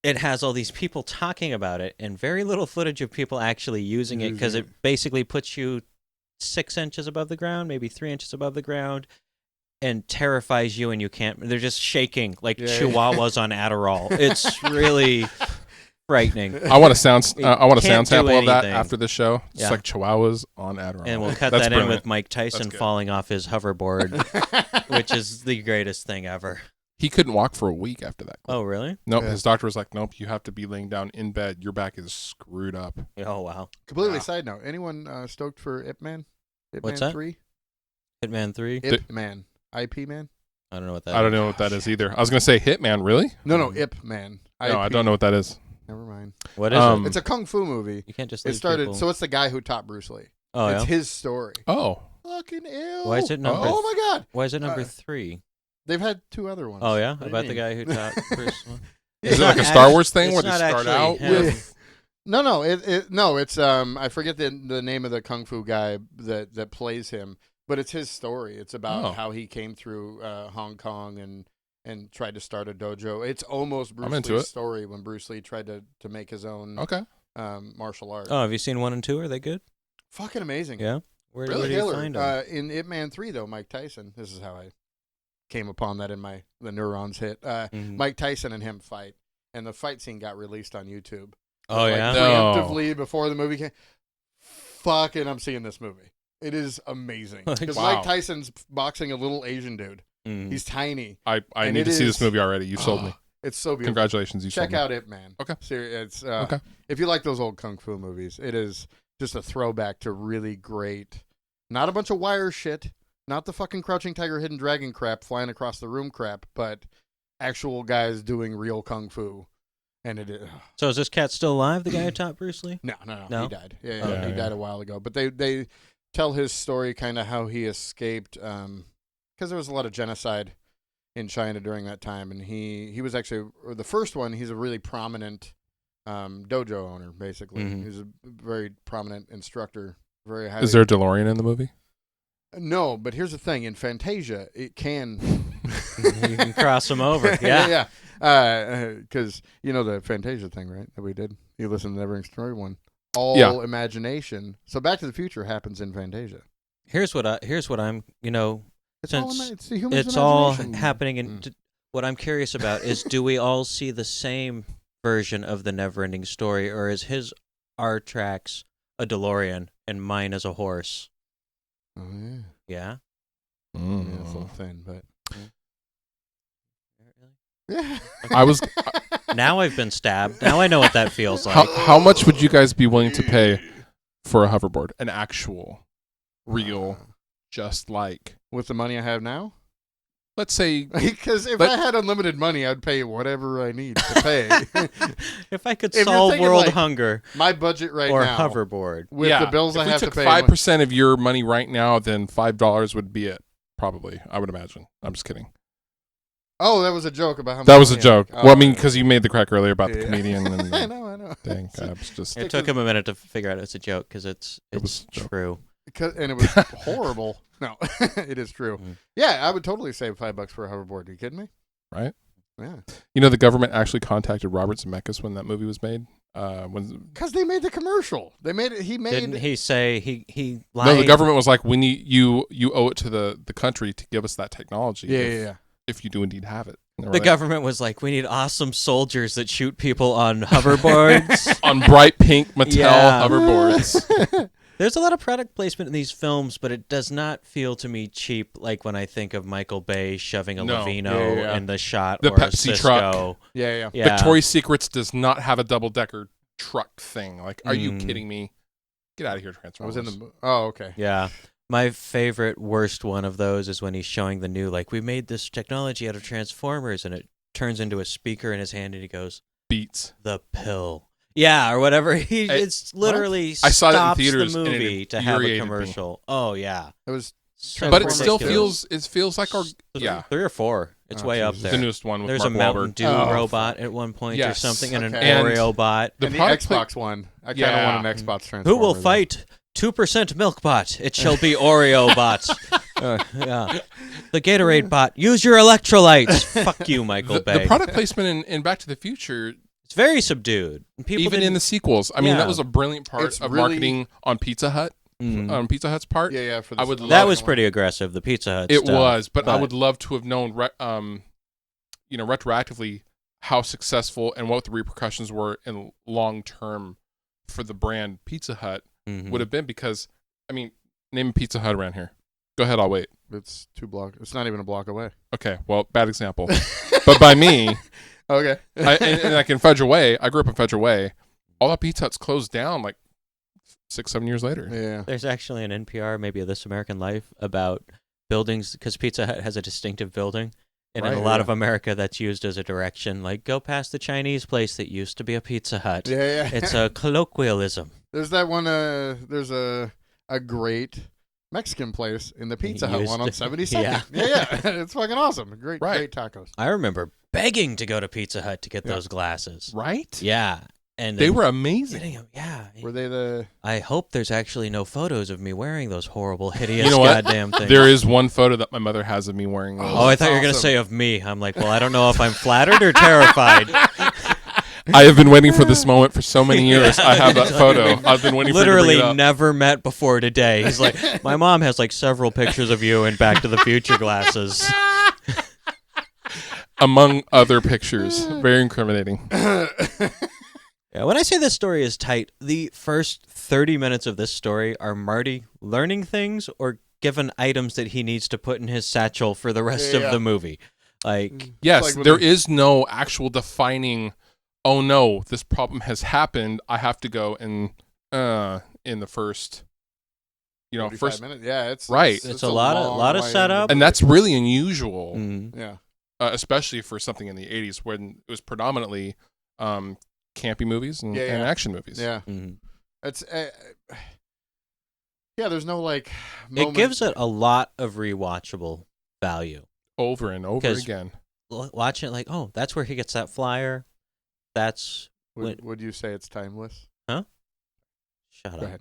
It has all these people talking about it and very little footage of people actually using it because Using it basically puts you 6 inches above the ground, maybe 3 inches above the ground, and terrifies you, and you can't. They're just shaking like chihuahuas on Adderall. It's really frightening. I want a sound. I want a Can't sound do sample of that anything. after the show. It's Yeah. like Chihuahuas on Adderall. And we'll cut That's that in brilliant. with Mike Tyson good. falling off his hoverboard, which is the greatest thing ever. He couldn't walk for a week after that. Oh, really? Nope. Yeah. His doctor was like, "Nope, you have to be laying down in bed. Your back is screwed up." Oh, wow. Completely Wow. side note. Anyone stoked for Ip Man? Ip What's Man that? 3? Hitman 3? Ip Man. IP Man? I don't know what that I don't is. know what that is either. I was gonna say Hitman. Really? No, Ip Man. No, I don't know what that is. Never mind. What is Um, it? It's a kung fu movie. You can't just It leave started. people- So it's the guy who taught Bruce Lee. Oh, It's yeah? his story. Oh, Fucking ill. Why is it number Oh my god. Why is it number Uh, 3? They've had 2 other ones. Oh, yeah? What do you About the mean? guy who taught Bruce Lee? is It's it like not a Star act- Wars thing it's where they not start actually out him. with? No. It's I forget the name of the kung fu guy that plays him, but it's his story. It's about Oh. how he came through Hong Kong and tried to start a dojo. It's almost Bruce into Lee's it. story when Bruce Lee tried to make his own Okay. martial art. Oh, have you seen 1 and 2? Are they good? Fucking amazing. Yeah? Where Really do you killer. find them? In Ip Man 3, though, Mike Tyson, this is how I came upon that in the neurons hit. Mhm. Mike Tyson and him fight, and the fight scene got released on YouTube. Oh, Like, yeah? No. preemptively before the movie came. Fucking, I'm seeing this movie. It is amazing. Because Wow. Mike Tyson's boxing a little Asian dude. Mhm. He's tiny. I And need it to see this is- movie already. You sold me. It's so beautiful. Congratulations, you Check sold me. out Ip Man. Okay. It's Okay. if you like those old kung fu movies, it is just a throwback to really great. Not a bunch of wire shit. Not the fucking Crouching Tiger, Hidden Dragon crap flying across the room crap, but actual guys doing real kung fu, and it. So is this cat still alive? The guy who taught Bruce Lee? No, No? he died. Yeah, Okay. he died a while ago. But they tell his story, kind of how he escaped, because there was a lot of genocide in China during that time, and he was actually the first one. He's a really prominent dojo owner, basically. Mhm. He's a very prominent instructor. Very highly. Is there a DeLorean in the movie? No, but here's the thing: in Fantasia, it can. You can cross them over. Yeah. Because you know the Fantasia thing, right? That we did. You listen to the Neverending Story one. All imagination. So Back to the Future happens in Fantasia. Here's what I'm, It's all, since it's the human's it's all imagination. happening in what I'm curious about is, do we all see the same version of the Neverending Story, or is his R-Trax a DeLorean and mine is a horse? Oh, yeah. Yeah. Yeah, it's a little thin, but yeah. I was. Now I've been stabbed. Now I know what that feels like. How much would you guys be willing to pay for a hoverboard? An actual, real, just like. With the money I have now? Let's say. Because if I had unlimited money, I'd pay whatever I need to pay. If I could If you're solve thinking, world like, hunger My budget right or now, hoverboard. with the bills I have to If pay. we took 5% of your money right now, then $5 would be it. Probably, I would imagine. I'm just kidding. Oh, that was a joke about how much That was a money joke. Oh, well, I mean, because you made the crack earlier about the Yeah. comedian and I know. thing. I was just. It took him a minute to figure out it's a joke because it's was a joke. true. And it was horrible. No, it is true. Mm. Yeah, I would totally save $5 for a hoverboard. Are you kidding me? Right? Yeah. You know, the government actually contacted Robert Zemeckis when that movie was made. Because they made the commercial. They made it. He made. Didn't he say he lied? No, the government was like, "We need you owe it to the country to give us that technology. Yeah. If you do indeed have it." And they were The like, government was like, we need awesome soldiers that shoot people on hoverboards. on bright pink Mattel Yeah. hoverboards. There's a lot of product placement in these films, but it does not feel to me cheap, like when I think of Michael Bay shoving a No. Lavino Yeah. in the shot, The or a Pepsi Cisco. truck. Yeah. Yeah. Victoria's Secrets does not have a double-decker truck thing. Like, are you Mm. kidding me? Get out of here, I Transformers. was in the. Oh, okay. Yeah. My favorite, worst one of those is when he's showing the new, like, we made this technology out of Transformers, and it turns into a speaker in his hand, and he goes, Beats. the pill. Yeah, or whatever. It's literally I saw that in stops theaters, the and it movie to have a infuriated me. commercial. Oh, yeah. It was. So But it still ridiculous. feels like our Three or four. It's Oh, way up Jesus. there. the newest one with There's Mark a Mountain Wahlberg. Dew Oh, robot at one point or Yes. something, and an Okay. And Oreo bot. And the product Xbox one. I kind of Yeah. want an Xbox Transformer. Who will fight 2% milk bot? It shall be Oreo bot. Yeah. The Gatorade bot. Use your electrolytes. Fuck you, Michael the Bay. product placement in Back to the Future, It's very subdued. People even in didn't- the sequels. I mean, Yeah. that was a brilliant part It's of really- marketing on Pizza Hut. Mm. On Pizza Hut's part. Yeah. For the I would That love- was pretty aggressive, the Pizza Hut It stuff. was, but I would love to have known, retroactively how successful and what the repercussions were in long term for the brand Pizza Hut Mhm. would have been. Because, I mean, name a Pizza Hut around here. Go ahead, I'll wait. It's 2 blocks. It's not even a block away. Okay, well, bad example. But by me, Okay. and like in Federal Way, I grew up in Federal Way. All the Pizza Huts closed down like 6-7 years later. Yeah. There's actually an NPR, maybe a This American Life, about buildings, because Pizza Hut has a distinctive building. And in Right, a lot yeah. of America, that's used as a direction. Like, go past the Chinese place that used to be a Pizza Hut. Yeah. It's a colloquialism. There's that one. There's a great Mexican place in the Pizza Hut Used one on to- 72nd. Yeah. It's fucking awesome. Great tacos. I remember begging to go to Pizza Hut to get those glasses. Right? Yeah. And They then were amazing. getting 'em, yeah. Were they the? I hope there's actually no photos of me wearing those horrible, hideous You know what? goddamn things. There is one photo that my mother has of me wearing those. Oh, I thought you were going to awesome. say of me. I'm like, well, I don't know if I'm flattered or terrified. I have been waiting for this moment for so many years. I have that photo. I've been waiting Literally for you to bring it up. never met before today. He's like, my mom has like several pictures of you in Back to the Future glasses. Among other pictures. Very incriminating. Yeah, when I say this story is tight, the first 30 minutes of this story are Marty learning things or given items that he needs to put in his satchel for the rest of Yeah. the movie. Like, Yes, like when there they- is no actual defining, oh no, this problem has happened. I have to go and in the first, 45 first. minutes. Yeah, it's Right. it's a lot of long way setup. And that's really unusual. mm, Yeah. especially for something in the 80s when it was predominantly campy movies and action movies. Yeah. Mhm. It's there's no like It gives it a lot of rewatchable value. Over and over 'Cause again. Watching it like, oh, that's where he gets that flyer. That's would you say it's timeless? shut Go up. ahead.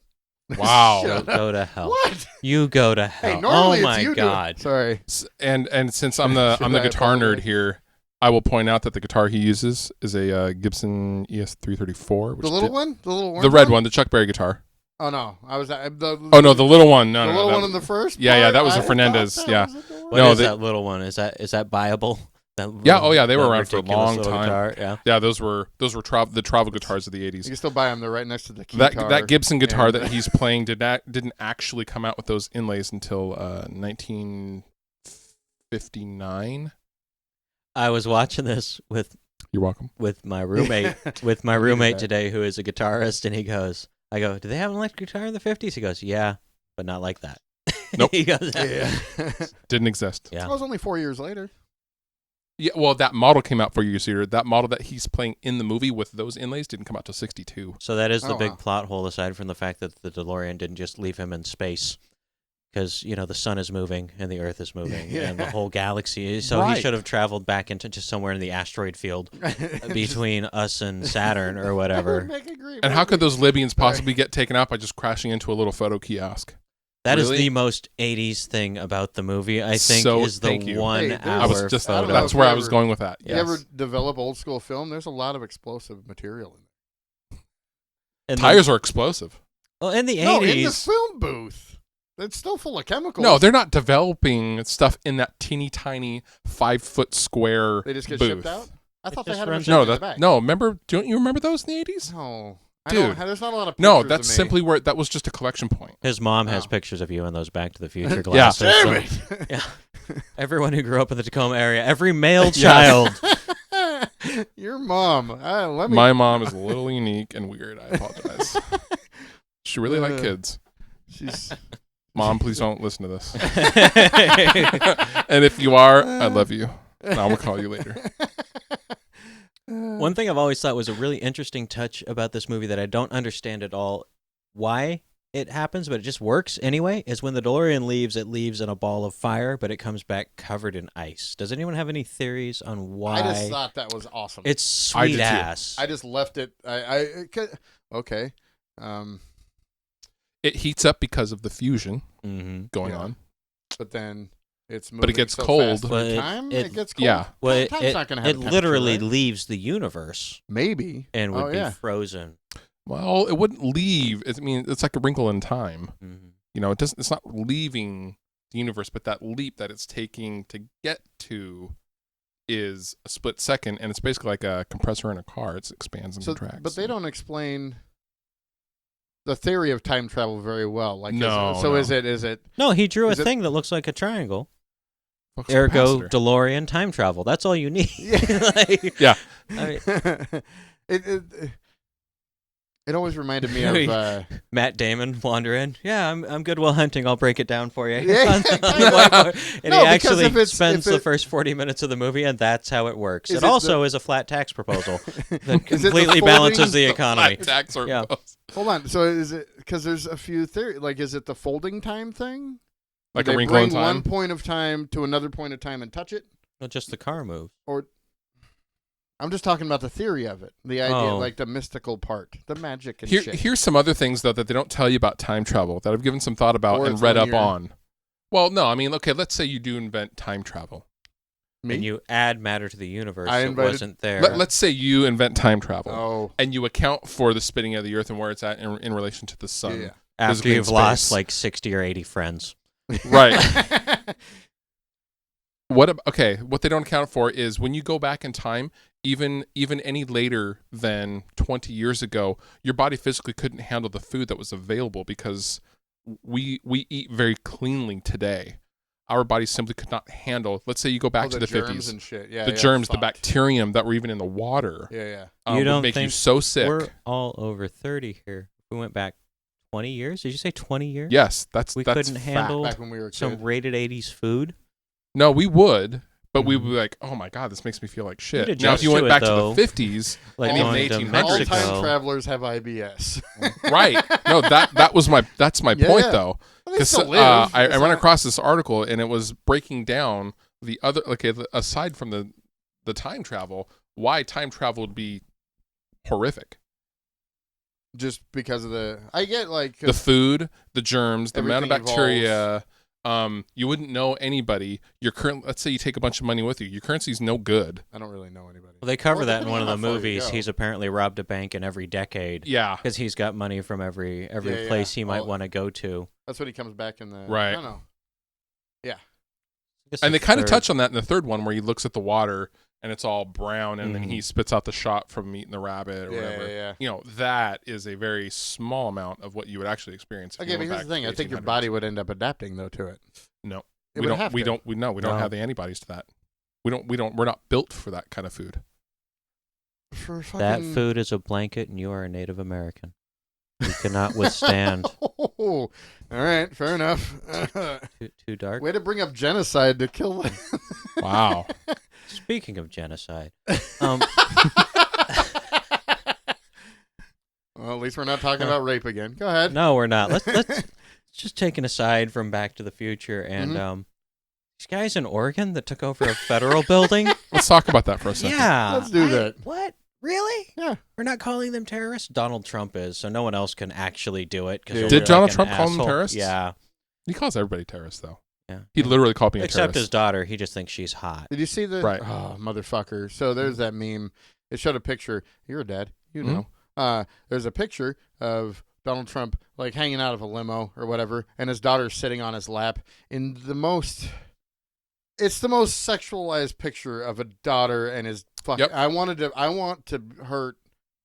Wow. Shut Go to hell. What? You go to hell. Hey, normally oh my it's you god. Sorry. And since I'm the Should I guitar nerd apologize? here, I will point out that the guitar he uses is a Gibson ES334. Which The little one? The little orange The red one, the Chuck Berry guitar. Oh no, I was the Oh no, the little one. No, the no, little that- one in the first. Yeah, part? that was a I Fernandez, thought that yeah. was adorable. What No, is they- that little one? Is that buyable? That Yeah, little- oh yeah, they were that around for a ridiculous long little time. guitar, yeah. Yeah, those were the travel guitars of the 80s. You can still buy them. They're right next to the key That guitar. Gibson guitar and- that he's playing didn't actually come out with those inlays until 1959. I was watching this with You're welcome. my roommate that. today, who is a guitarist, and I go, do they have an electric guitar in the 50s? He goes, yeah, but not like that. Nope. He goes, Yeah. Didn't exist. Yeah. That was only 4 years later. Yeah, well, that model came out 4 years later. That model that he's playing in the movie with those inlays didn't come out till 62. So that is the Oh, big wow. plot hole, aside from the fact that the DeLorean didn't just leave him in space. Because, the sun is moving and the earth is moving and the whole galaxy is. So Right. he should have traveled back into just somewhere in the asteroid field between us and Saturn or whatever. Make a great And how movie. could those Libyans possibly get taken out by just crashing into a little photo kiosk? That is Really? the most 80s thing about the movie, I think, So- is the thank you. 1 Hey, there's- hour I was just I don't know photo. that's if where you I was ever- going with that. You Yes. ever develop old school film? There's a lot of explosive material in And Tires are explosive. well, in the there. No, in the 80s, film booth. It's still full of chemicals. No, they're not developing stuff in that teeny tiny 5-foot square They just get booth. shipped out. I It thought they just had them runs- shipped No, in the back. remember? Don't you remember those in the 80s? No, Dude. There's not a lot of. No, pictures that's of me. simply where that was just a collection point. his mom has Oh. pictures of you in those Back to the Future Yeah. glasses. Damn so- it! yeah. Everyone who grew up in the Tacoma area, every male child. Your mom. Let me. My mom is a little unique and weird. I apologize. She really liked kids. She's. Mom, please don't listen to this. And if you are, I love you. And I will call you later. One thing I've always thought was a really interesting touch about this movie that I don't understand at all why it happens, but it just works anyway, is when the DeLorean leaves, it leaves in a ball of fire, but it comes back covered in ice. Does anyone have any theories on why? I just thought that was awesome. It's I did sweet too. ass. I just left it. Okay. It heats up because of the fusion Mm-hmm. going Yeah. on. But then it's moving But it gets so cold. fast through But time. it- It gets cold. Yeah. Well, Time's not gonna have it a temperature, literally right? leaves the universe Maybe. and would Oh, be yeah. frozen. Well, it wouldn't leave. I mean, it's like a wrinkle in time. Mm-hmm. It doesn't. It's not leaving the universe, but that leap that it's taking to get to is a split second, and it's basically like a compressor in a car. It expands and So, contracts. but they don't explain the theory of time travel very well. Like, No, so no. is it? No, he drew a Is it- thing that looks like a triangle. Flux Ergo, capacitor. DeLorean time travel. That's all you need. Yeah. Like, Yeah. I mean, it always reminded me of. Matt Damon wander in. Yeah, I'm good while hunting. I'll break it down for you. Yeah. On the whiteboard. And No, he because actually if it's- spends if the it- first 40 minutes of the movie, and that's how it works. Is It it also the- is a flat tax proposal that Is it the completely folding- balances the the economy. Flat tax or Yeah. Hold on. So is it because there's a few theories? Like, is it the folding time thing? like They a wrinkle in bring one time. point of time to another point of time and touch it, Well, just the car move. or I'm just talking about the theory of it, the idea, Oh. like the mystical part, the magic and Here, shit. here's some other things though that they don't tell you about time travel that I've given some thought about Or and it's read on up here. on. Well, no, I mean, okay, let's say you do invent time travel. Me? And you add matter to the universe I that invited- wasn't there. Let's say you invent time travel. Oh, And you account for the spinning of the Earth and where it's at in relation to the sun. yeah. after physically in you've lost space. like 60 or 80 friends. Right. What they don't account for is when you go back in time, even any later than 20 years ago, your body physically couldn't handle the food that was available because we eat very cleanly today. Our bodies simply could not handle. Let's say you go back to the germs 50s. and shit. Yeah, The yeah, germs, the fucked. bacterium that were even in the water Yeah. You would don't make you think so sick. We're all over 30 here. We went back 20 years. Did you say 20 years? Yes, that's We that's couldn't fact. handle Back when we were some kids. rated 80s food. No, we would, But we would be like, oh my God, this makes me feel like shit. You'd Now, if you adjust went to back it, though. to the 50s, Like and even going the to 1800s, All Mexico. time travelers have IBS. right? No, that's my Yeah, point yeah. though. Well, they Because still live. I It's ran not- across this article and it was breaking down the other, aside from the time travel, why time travel would be horrific. just because of I get like The food, the germs, the amount of Everything bacteria. You wouldn't know anybody. Let's say you take a bunch of money with you. Your currency's no good. I don't really know anybody. Well, they cover Well, that in one of the depending on how far you movies. go. He's apparently robbed a bank in every decade Yeah. because he's got money from every Yeah, place he might all- want to go to. That's when he comes back in the Right. I don't know. And they kind of touch on that in the third one where he looks at the water and it's all brown and then Mhm. he spits out the shot from eating the rabbit or Yeah, whatever. yeah. You know, that is a very small amount of what you would actually experience. If Okay, you but went here's back the thing. to I think your 1800s. body would end up adapting though to it. No. It We would don't have we to. don't we no, we don't No. have the antibodies to that. We're not built for that kind of food. For fucking... That food is a blanket, and you are a Native American. You cannot withstand. Oh, all right, fair enough. Too dark. Way to bring up genocide to kill. Wow. Speaking of genocide, Well, at least we're not talking about rape again. Go ahead. no, we're not. Let's just take an aside from Back to the Future and Mm-hmm. these guys in Oregon that took over a federal building. Let's talk about that for a second. Yeah, Let's do that. What? Really? Yeah. We're not calling them terrorists. Donald Trump is, so no one else can actually do it. Yeah. Did Donald Trump call them terrorists? Yeah. He calls everybody terrorists though. Yeah. He literally called me a Except his terrorist. daughter. He just thinks she's hot. Did you see the Right. Oh, motherfucker. So there's that meme. It showed a picture. You're a dad. You Mhm. know. There's a picture of Donald Trump like hanging out of a limo or whatever, and his daughter's sitting on his lap in the most sexualized picture of a daughter and his fucking Yep. I want to hurt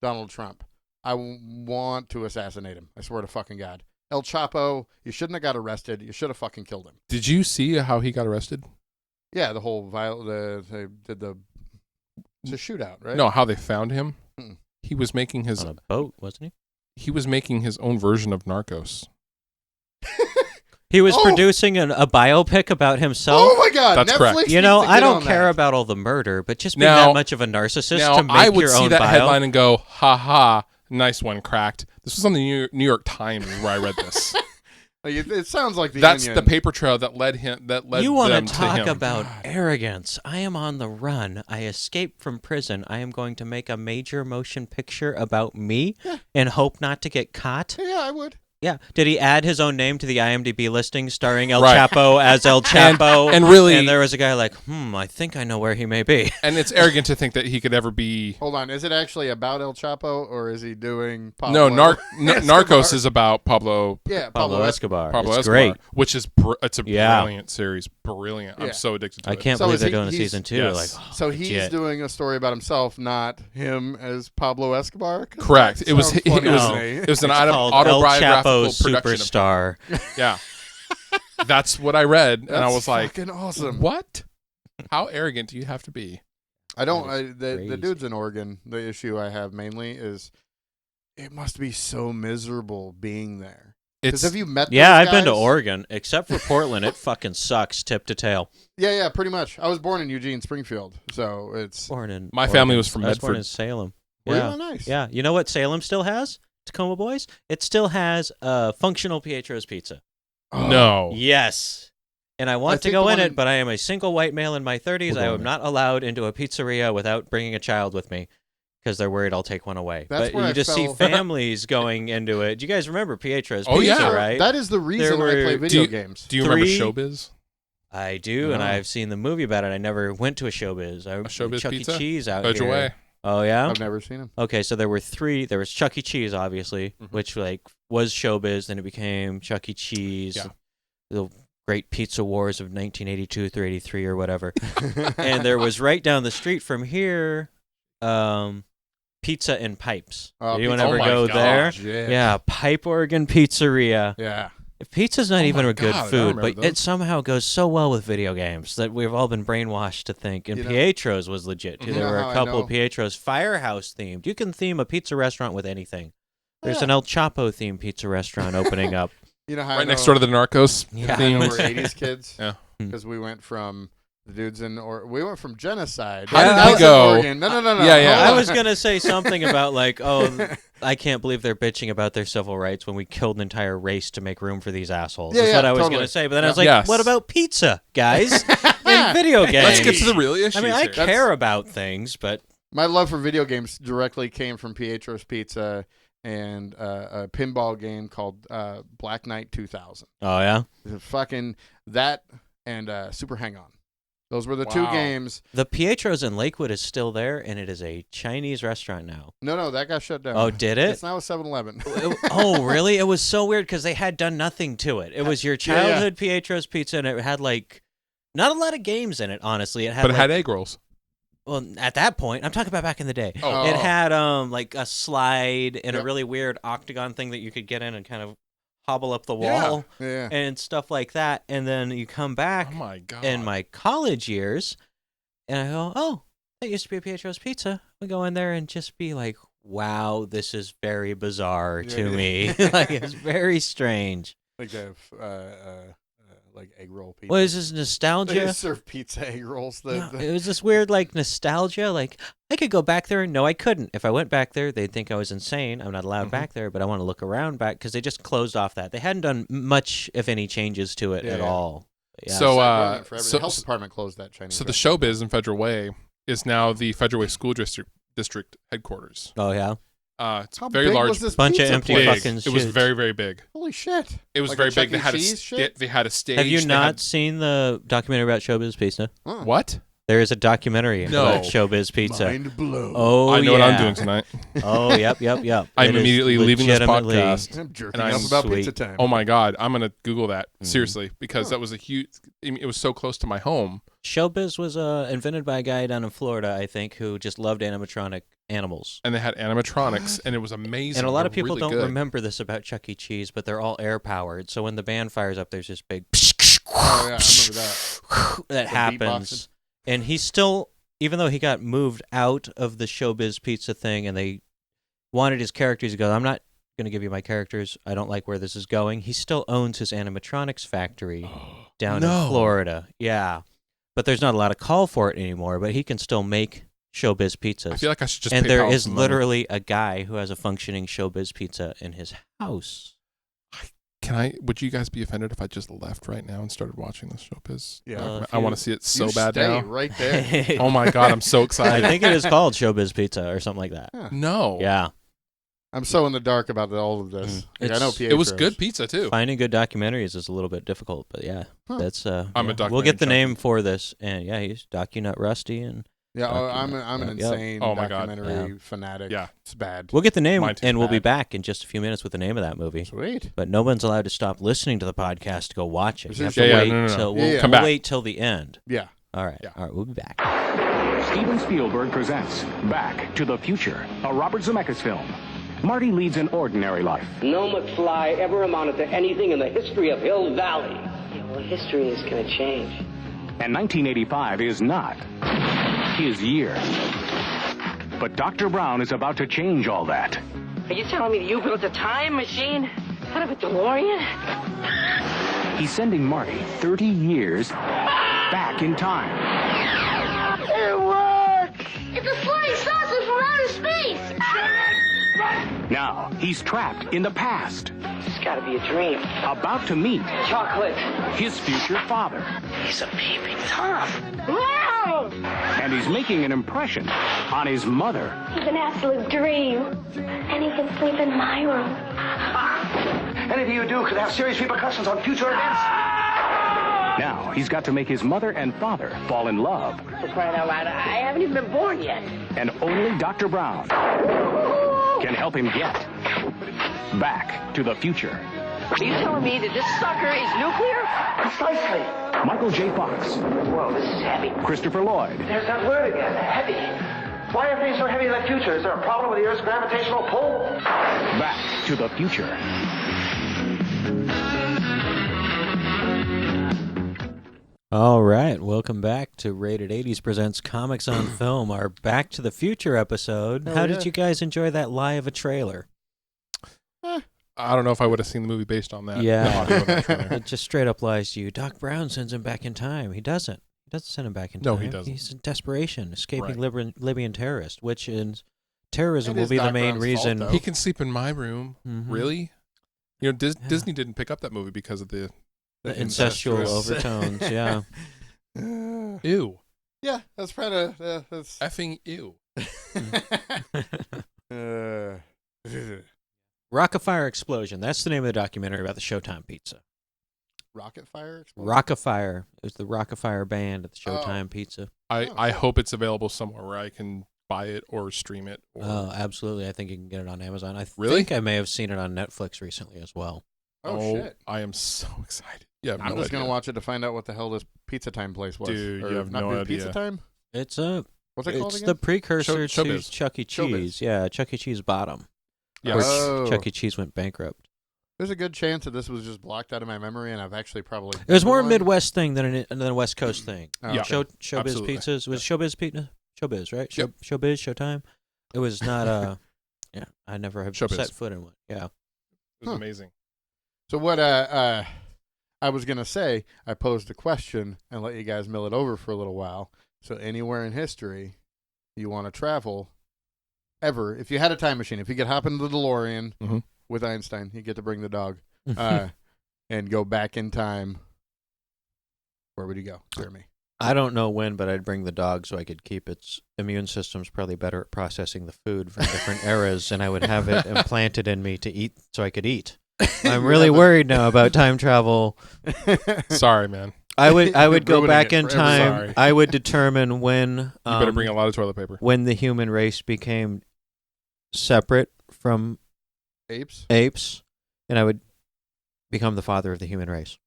Donald Trump. I want to assassinate him. I swear to fucking God. El Chapo, you shouldn't have got arrested. You should have fucking killed him. Did you see how he got arrested? Yeah, the whole they did it's a shootout, right? No, how they found him? Mm. He was making his On a boat, wasn't he was making his own version of Narcos. he? He was Oh! producing a biopic about himself. Oh my God! That's Netflix correct. needs You know, to I get don't on care that. about all the murder, but just being Now- that much of a narcissist Now to make I would your see own that bio. headline and go, "Ha ha, nice one, cracked." This was on the New York Times where I read this. Like, it sounds like the That's Onion. the paper trail that led him. That led You want them to talk him. about God. arrogance? I am on the run. I escaped from prison. I am going to make a major motion picture about me and hope not to get caught. Yeah, I would. Yeah. Did he add his own name to the IMDb listing starring El Right. Chapo as El Chapo? and really- and there was a guy like, I think I know where he may be. And it's arrogant to think that he could ever be. Hold on. Is it actually about El Chapo or is he doing Pablo? No, Escobar? Narcos is about Pablo Yeah, Pablo Escobar. Pablo It's Escobar, great. which is it's a Yeah. brilliant series. Brilliant. Yeah. I'm so addicted to I it. can't So believe is they're he- doing a he's- season 2. yes. Like, So he's legit. doing a story about himself, not him as Pablo Escobar. Correct. It was Sounds it funny was to me. it was an It's called El autobiographical Chapo production. Of, Superstar. yeah, that's what I read, and I That's was like, fucking awesome. "What? How arrogant do you have to be?" I don't. That is The crazy. dudes in Oregon. The issue I have mainly is it must be so miserable being there. Because It's have you met? Yeah, those I've been to guys? Oregon, except for Portland. It fucking sucks tip to tail. Yeah, pretty much. I was born in Eugene, Springfield, so it's. Born in My family Oregon. was from I was born Medford. in Salem. Were you? Yeah. Oh, nice. Yeah. You know what Salem still has? Tacoma Boys? It still has functional Pietro's Pizza. Oh. no. Yes. And I want to think go the in one it, but I am a single white male in my 30s. We'll I go am in not allowed into a pizzeria without bringing a child with me because they're worried I'll take one away. That's but where you I just see fell- families going into it. Do you guys remember Pietro's Oh, Pizza, yeah. right? That is the reason were- I play Do video you- games. Do you remember Three- Showbiz? I do, and No. I've seen the movie about it. I never went to a Showbiz. Showbiz Chuck Pizza? E. Cheese out Fudge here. away. Oh, yeah? I've never seen him. Okay, so there were 3. There was Chuck E. Cheese, obviously, which like was Showbiz. Then it became Chuck E. Cheese. Yeah. The Great Pizza Wars of 1982 through 83 or whatever. And there was right down the street from here, Pizza and Pipes. Oh, Did anyone Pizza- ever oh my go gosh, there? Yeah, Pipe Oregon Pizzeria. Yeah. Pizza's not Oh even my a good God, I food, remember but it those. somehow goes so well with video games that we've all been brainwashed to think. And You know- Pietro's was legit too. You There know were how a I couple know- of Pietro's Firehouse themed. You can theme a pizza restaurant with anything. There's Yeah. an El Chapo themed pizza restaurant opening up. You know how I Right next know- door to the Narcos Yeah. I know theme. we're 80s kids. Yeah. Because we went from The dudes we went from genocide. How did That we was go? in Oregon. No. Yeah, yeah. Hold I on. was gonna say something about like, oh, I can't believe they're bitching about their civil rights when we killed an entire race to make room for these assholes. Yeah, That's yeah, what I was totally. gonna say. But then I was like, Yes. what about pizza, guys? In video games. Let's get to the real issues. I mean, I here. care about things, but My love for video games directly came from Pietro's Pizza and a pinball game called Black Knight 2000. oh yeah, Fucking that and Super Hang On. Those were the two Wow. games. the Pietro's in Lakewood is still there, and it is a Chinese restaurant now. No, that got shut down. Oh, did it? It's now a 7-Eleven. Oh, really? It was so weird because they had done nothing to it. It was your Yeah, yeah. childhood Pietro's Pizza, and it had like not a lot of games in it. Honestly, it had But it like, had egg rolls. well, at that point, I'm talking about back in the day. Oh. It had like a slide and a Yep. really weird octagon thing that you could get in and kind of hobble up the Yeah. wall Yeah. and stuff like that. And then you come back Oh my god. in my college years, and I go, oh, that used to be a Pietro's Pizza. We go in there and just be like, wow, this is very bizarre to Yeah. me. Like it's very strange. Like the like egg roll pizza. What is this They nostalgia? serve pizza egg rolls. No, it was this weird like nostalgia. Like I could go back there. No, I couldn't. If I went back there, they'd think I was insane. I'm not allowed back there, but I want to look around back because they just closed off that. They hadn't done much, if any, changes to it at Yeah. all. Yeah. So, the so- health department closed that Chinese. So the restaurant. ShowBiz in Federal Way is now the Federal Way School District headquarters. Oh yeah, It's How very big large. was this bunch of pizza empty place? Big. fucking It was shit. very, very big. Holy shit! It was Like very a Chuck big. They E. had Cheese shit? they had a stage. Have you they not had- seen the documentary about ShowBiz Pizza? Huh. What? There is a documentary No. about ShowBiz Pizza. Mind blown. Oh, I know what I'm yeah. doing tonight. Oh, yep. I'm It is immediately leaving this legitimately- podcast. I'm jerking And I'm off about sweet. pizza time. Oh my god, I'm gonna Google that Mhm. seriously because that was a huge. I mean, it was so close to my home. ShowBiz was invented by a guy down in Florida, I think, who just loved animatronic animals. And they had animatronics, and it was amazing. And a lot They're of people really don't good. remember this about Chuck E. Cheese, but they're all air powered. So when the band fires up, there's this big Oh yeah, I remember that. that The happens. And he's still, even though he got moved out of the ShowBiz Pizza thing, and they wanted his characters to go, I'm not going to give you my characters. I don't like where this is going. He still owns his animatronics factory down in No. Florida. Yeah. But there's not a lot of call for it anymore, but he can still make ShowBiz pizzas. I feel like I should just. and there PayPal is some money. literally a guy who has a functioning ShowBiz Pizza in his house. Would you guys be offended if I just left right now and started watching this ShowBiz? Yeah. if I want you- to see it so You bad stay now. right there. Oh my god, I'm so I excited. think it is called ShowBiz Pizza or something like that. Huh. No. Yeah. I'm so in the dark about all of this. Like, I know It's- It was Pietro's. good pizza too. Finding good documentaries is a little bit difficult, but yeah, Huh. that's I'm a We'll documentary get the junkie. name for this, and yeah, he's DocuNut Rusty, and Yeah, I'm an Yep. insane Oh my God. documentary fanatic. Yeah. It's bad. we'll get the name, Mine too. and we'll be Bad. back in just a few minutes with the name of that movie. Sweet. But no one's allowed to stop listening to the podcast to go watch it. You have to Yeah, yeah, wait no. till Yeah, yeah. we'll Come back. wait till the end. Yeah. All right, Yeah. all right, we'll be back. Steven Spielberg presents Back to the Future, a Robert Zemeckis film. Marty leads an ordinary life. No McFly ever amounted to anything in the history of Hill Valley. Yeah, well, history is going to change. And 1985 is not his year. But Dr. Brown is about to change all that. Are you telling me that you built a time machine out of a DeLorean? He's sending Marty 30 years back in time. It works! It's a flying saucer from outer space! Now, he's trapped in the past, It's got to be a dream. about to meet Chocolate. his future father. He's a peeping Tom. Wow! And he's making an impression on his mother. He's an absolute dream. And he can sleep in my room. Anything you do could have serious repercussions on future events. Now, he's got to make his mother and father fall in love. For crying out loud, I haven't even been born yet. And only Dr. Brown can help him get back to the future. Are you telling me that this sucker is nuclear? Precisely. Michael J. Fox, Whoa, this is heavy. Christopher Lloyd, There's that word again, heavy. Why are things so heavy in the future? Is there a problem with the Earth's gravitational pull? Back to the Future. All right, welcome back to Rated80s presents Comics on Film, our Back to the Future episode. How did you guys enjoy that lie of a trailer? I don't know if I would have seen the movie based on that. Yeah. No, I wouldn't have. It just straight up lies to you. Doc Brown sends him back in time. He doesn't. He doesn't send him back in time. No, he doesn't. He's in desperation, escaping Right. Libyan terrorists, which in terrorism It will is be the Doc main Brown's reason. fault, though. He can sleep in my room. Mhm. Really? You know, Yeah. Disney didn't pick up that movie because of the The incestual incestuous. overtones, yeah. ew. Yeah, that's kind of that's. Effing ew. Rockafire Explosion. That's the name of the documentary about the Showtime pizza. Rocket fire. Rockafire. It was the Rockafire band at the Showtime Pizza. I hope it's available somewhere where I can buy it or stream it. Or... Oh, absolutely. I think you can get it on Amazon. I Really? think I may have seen it on Netflix recently as well. Oh, shit! I am so excited. Yeah, I'm just gonna watch it to find out what the hell this Pizza Time place was. Dude, Or you have not no Pizza idea. Time. It's What's it called it's again? the precursor to Showbiz. Chuck E. Showbiz. Cheese. Yeah, Chuck E. Cheese bottom. Yes. Where Oh. Chuck E. Cheese went bankrupt. There's a good chance that this was just blocked out of my memory, and I've actually probably. It was more a one. Midwest thing than a West Coast thing. Oh, Yeah. okay. Showbiz Absolutely. Pizzas. Was Showbiz Pizza? Showbiz, right? Yep. Showbiz, Showtime. It was not yeah, I never have Showbiz. set foot in one. Yeah. It was amazing. So what I was gonna say, I posed a question and let you guys mill it over for a little while. So anywhere in history you want to travel, ever, if you had a time machine, if you could hop into the DeLorean Mhm. with Einstein, you get to bring the dog, and go back in time, where would you go, Jeremy? I don't know when, but I'd bring the dog so I could keep its immune system's probably better at processing the food from different eras, and I would have it implanted in me to eat so I could eat. I'm really worried now about time travel. Sorry, man. I would go ruining back it in for time. everybody. I would determine when You better bring a lot of toilet paper. when the human race became separate from Apes, apes, and I would become the father of the human race.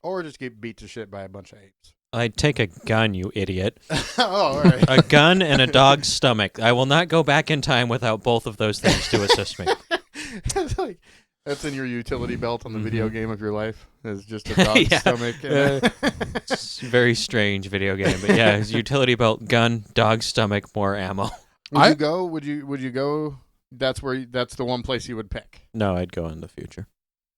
or just get beat to shit by a bunch of apes. I'd take a gun, you idiot. Oh, all right. A gun and a dog's stomach. I will not go back in time without both of those things to assist me. It's like, that's in your utility belt on the Mhm. video game of your life. Is just a dog's Yeah. stomach. And It's a very strange video game, but yeah, it's utility belt, gun, dog stomach, more ammo. Would you go? Would you go? That's the one place you would pick. No, I'd go in the future.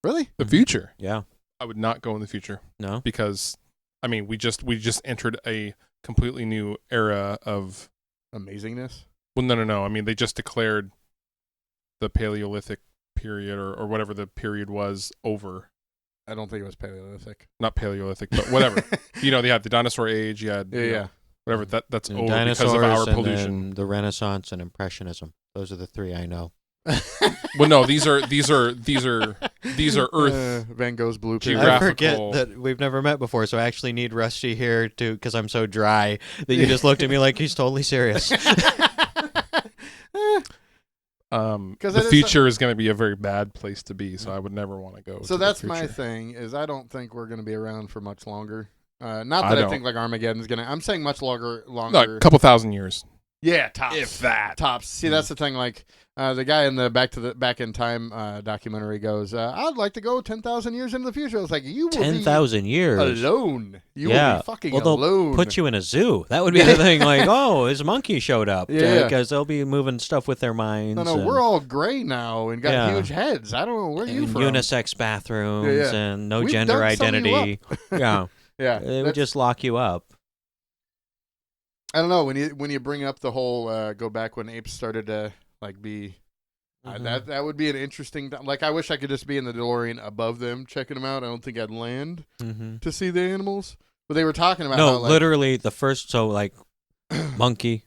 Really? The future. Yeah. I would not go in the future No. because, I mean, we just entered a completely new era of. Amazingness. Well, no. I mean, they just declared the Paleolithic period or whatever the period was over. I don't think it was Paleolithic. Not Paleolithic, but whatever. You know, they had the dinosaur age. You had you know, Yeah. whatever. That's And over dinosaurs because of our and pollution. then the Renaissance and Impressionism. Those are the three I know. Well, no, these are Earth. Van Gogh's blue period. I forget Geographical- that we've never met before, so I actually need Rusty here to because I'm so dry that you just looked at me like he's totally serious. Because The future is going to be a very bad place to be, so I would never want to go. So to that's the my future. thing. Is I don't think we're going to be around for much longer. Not I that I don't. think like Armageddon's going to. I'm saying much longer. No, a couple thousand years. Yeah, tops. If that. Tops. See, that's the thing. Like the guy in the Back in Time documentary goes, "I'd like to go 10,000 years into the future." I was like, "You will 10,000 be years. alone. You Yeah. will be fucking Well, they'll alone." put you in a zoo. That would be the thing. Like, oh, his monkey showed up. Yeah. Because they'll be moving stuff with their minds. No, and, we're all gray now and got Yeah. huge heads. I don't know where you and from. unisex bathrooms Yeah, yeah. and no We've gender done some of you identity. Yeah. Yeah, They would that's- just lock you up. I don't know when you bring up the whole go back when apes started to like be. Mhm. That would be an interesting. Like I wish I could just be in the DeLorean above them checking them out. I don't think I'd land Mm-hmm. to see the animals. But they were talking about No, how, like, literally the first. So like, monkey,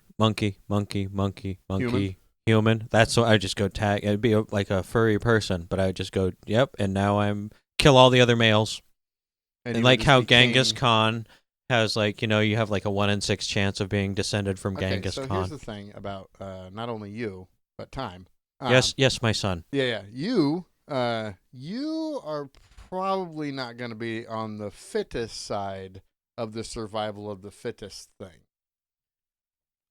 human. That's what I just go tag. It'd be like a furry person, but I would just go, yep. And now I'm kill all the other males. and And you like would how just be Genghis king. Khan has like you have like a 1 in 6 chance of being descended from Okay, Genghis so Khan. here's the thing about not only you but time. Yes, my son. Yeah. You are probably not going to be on the fittest side of the survival of the fittest thing.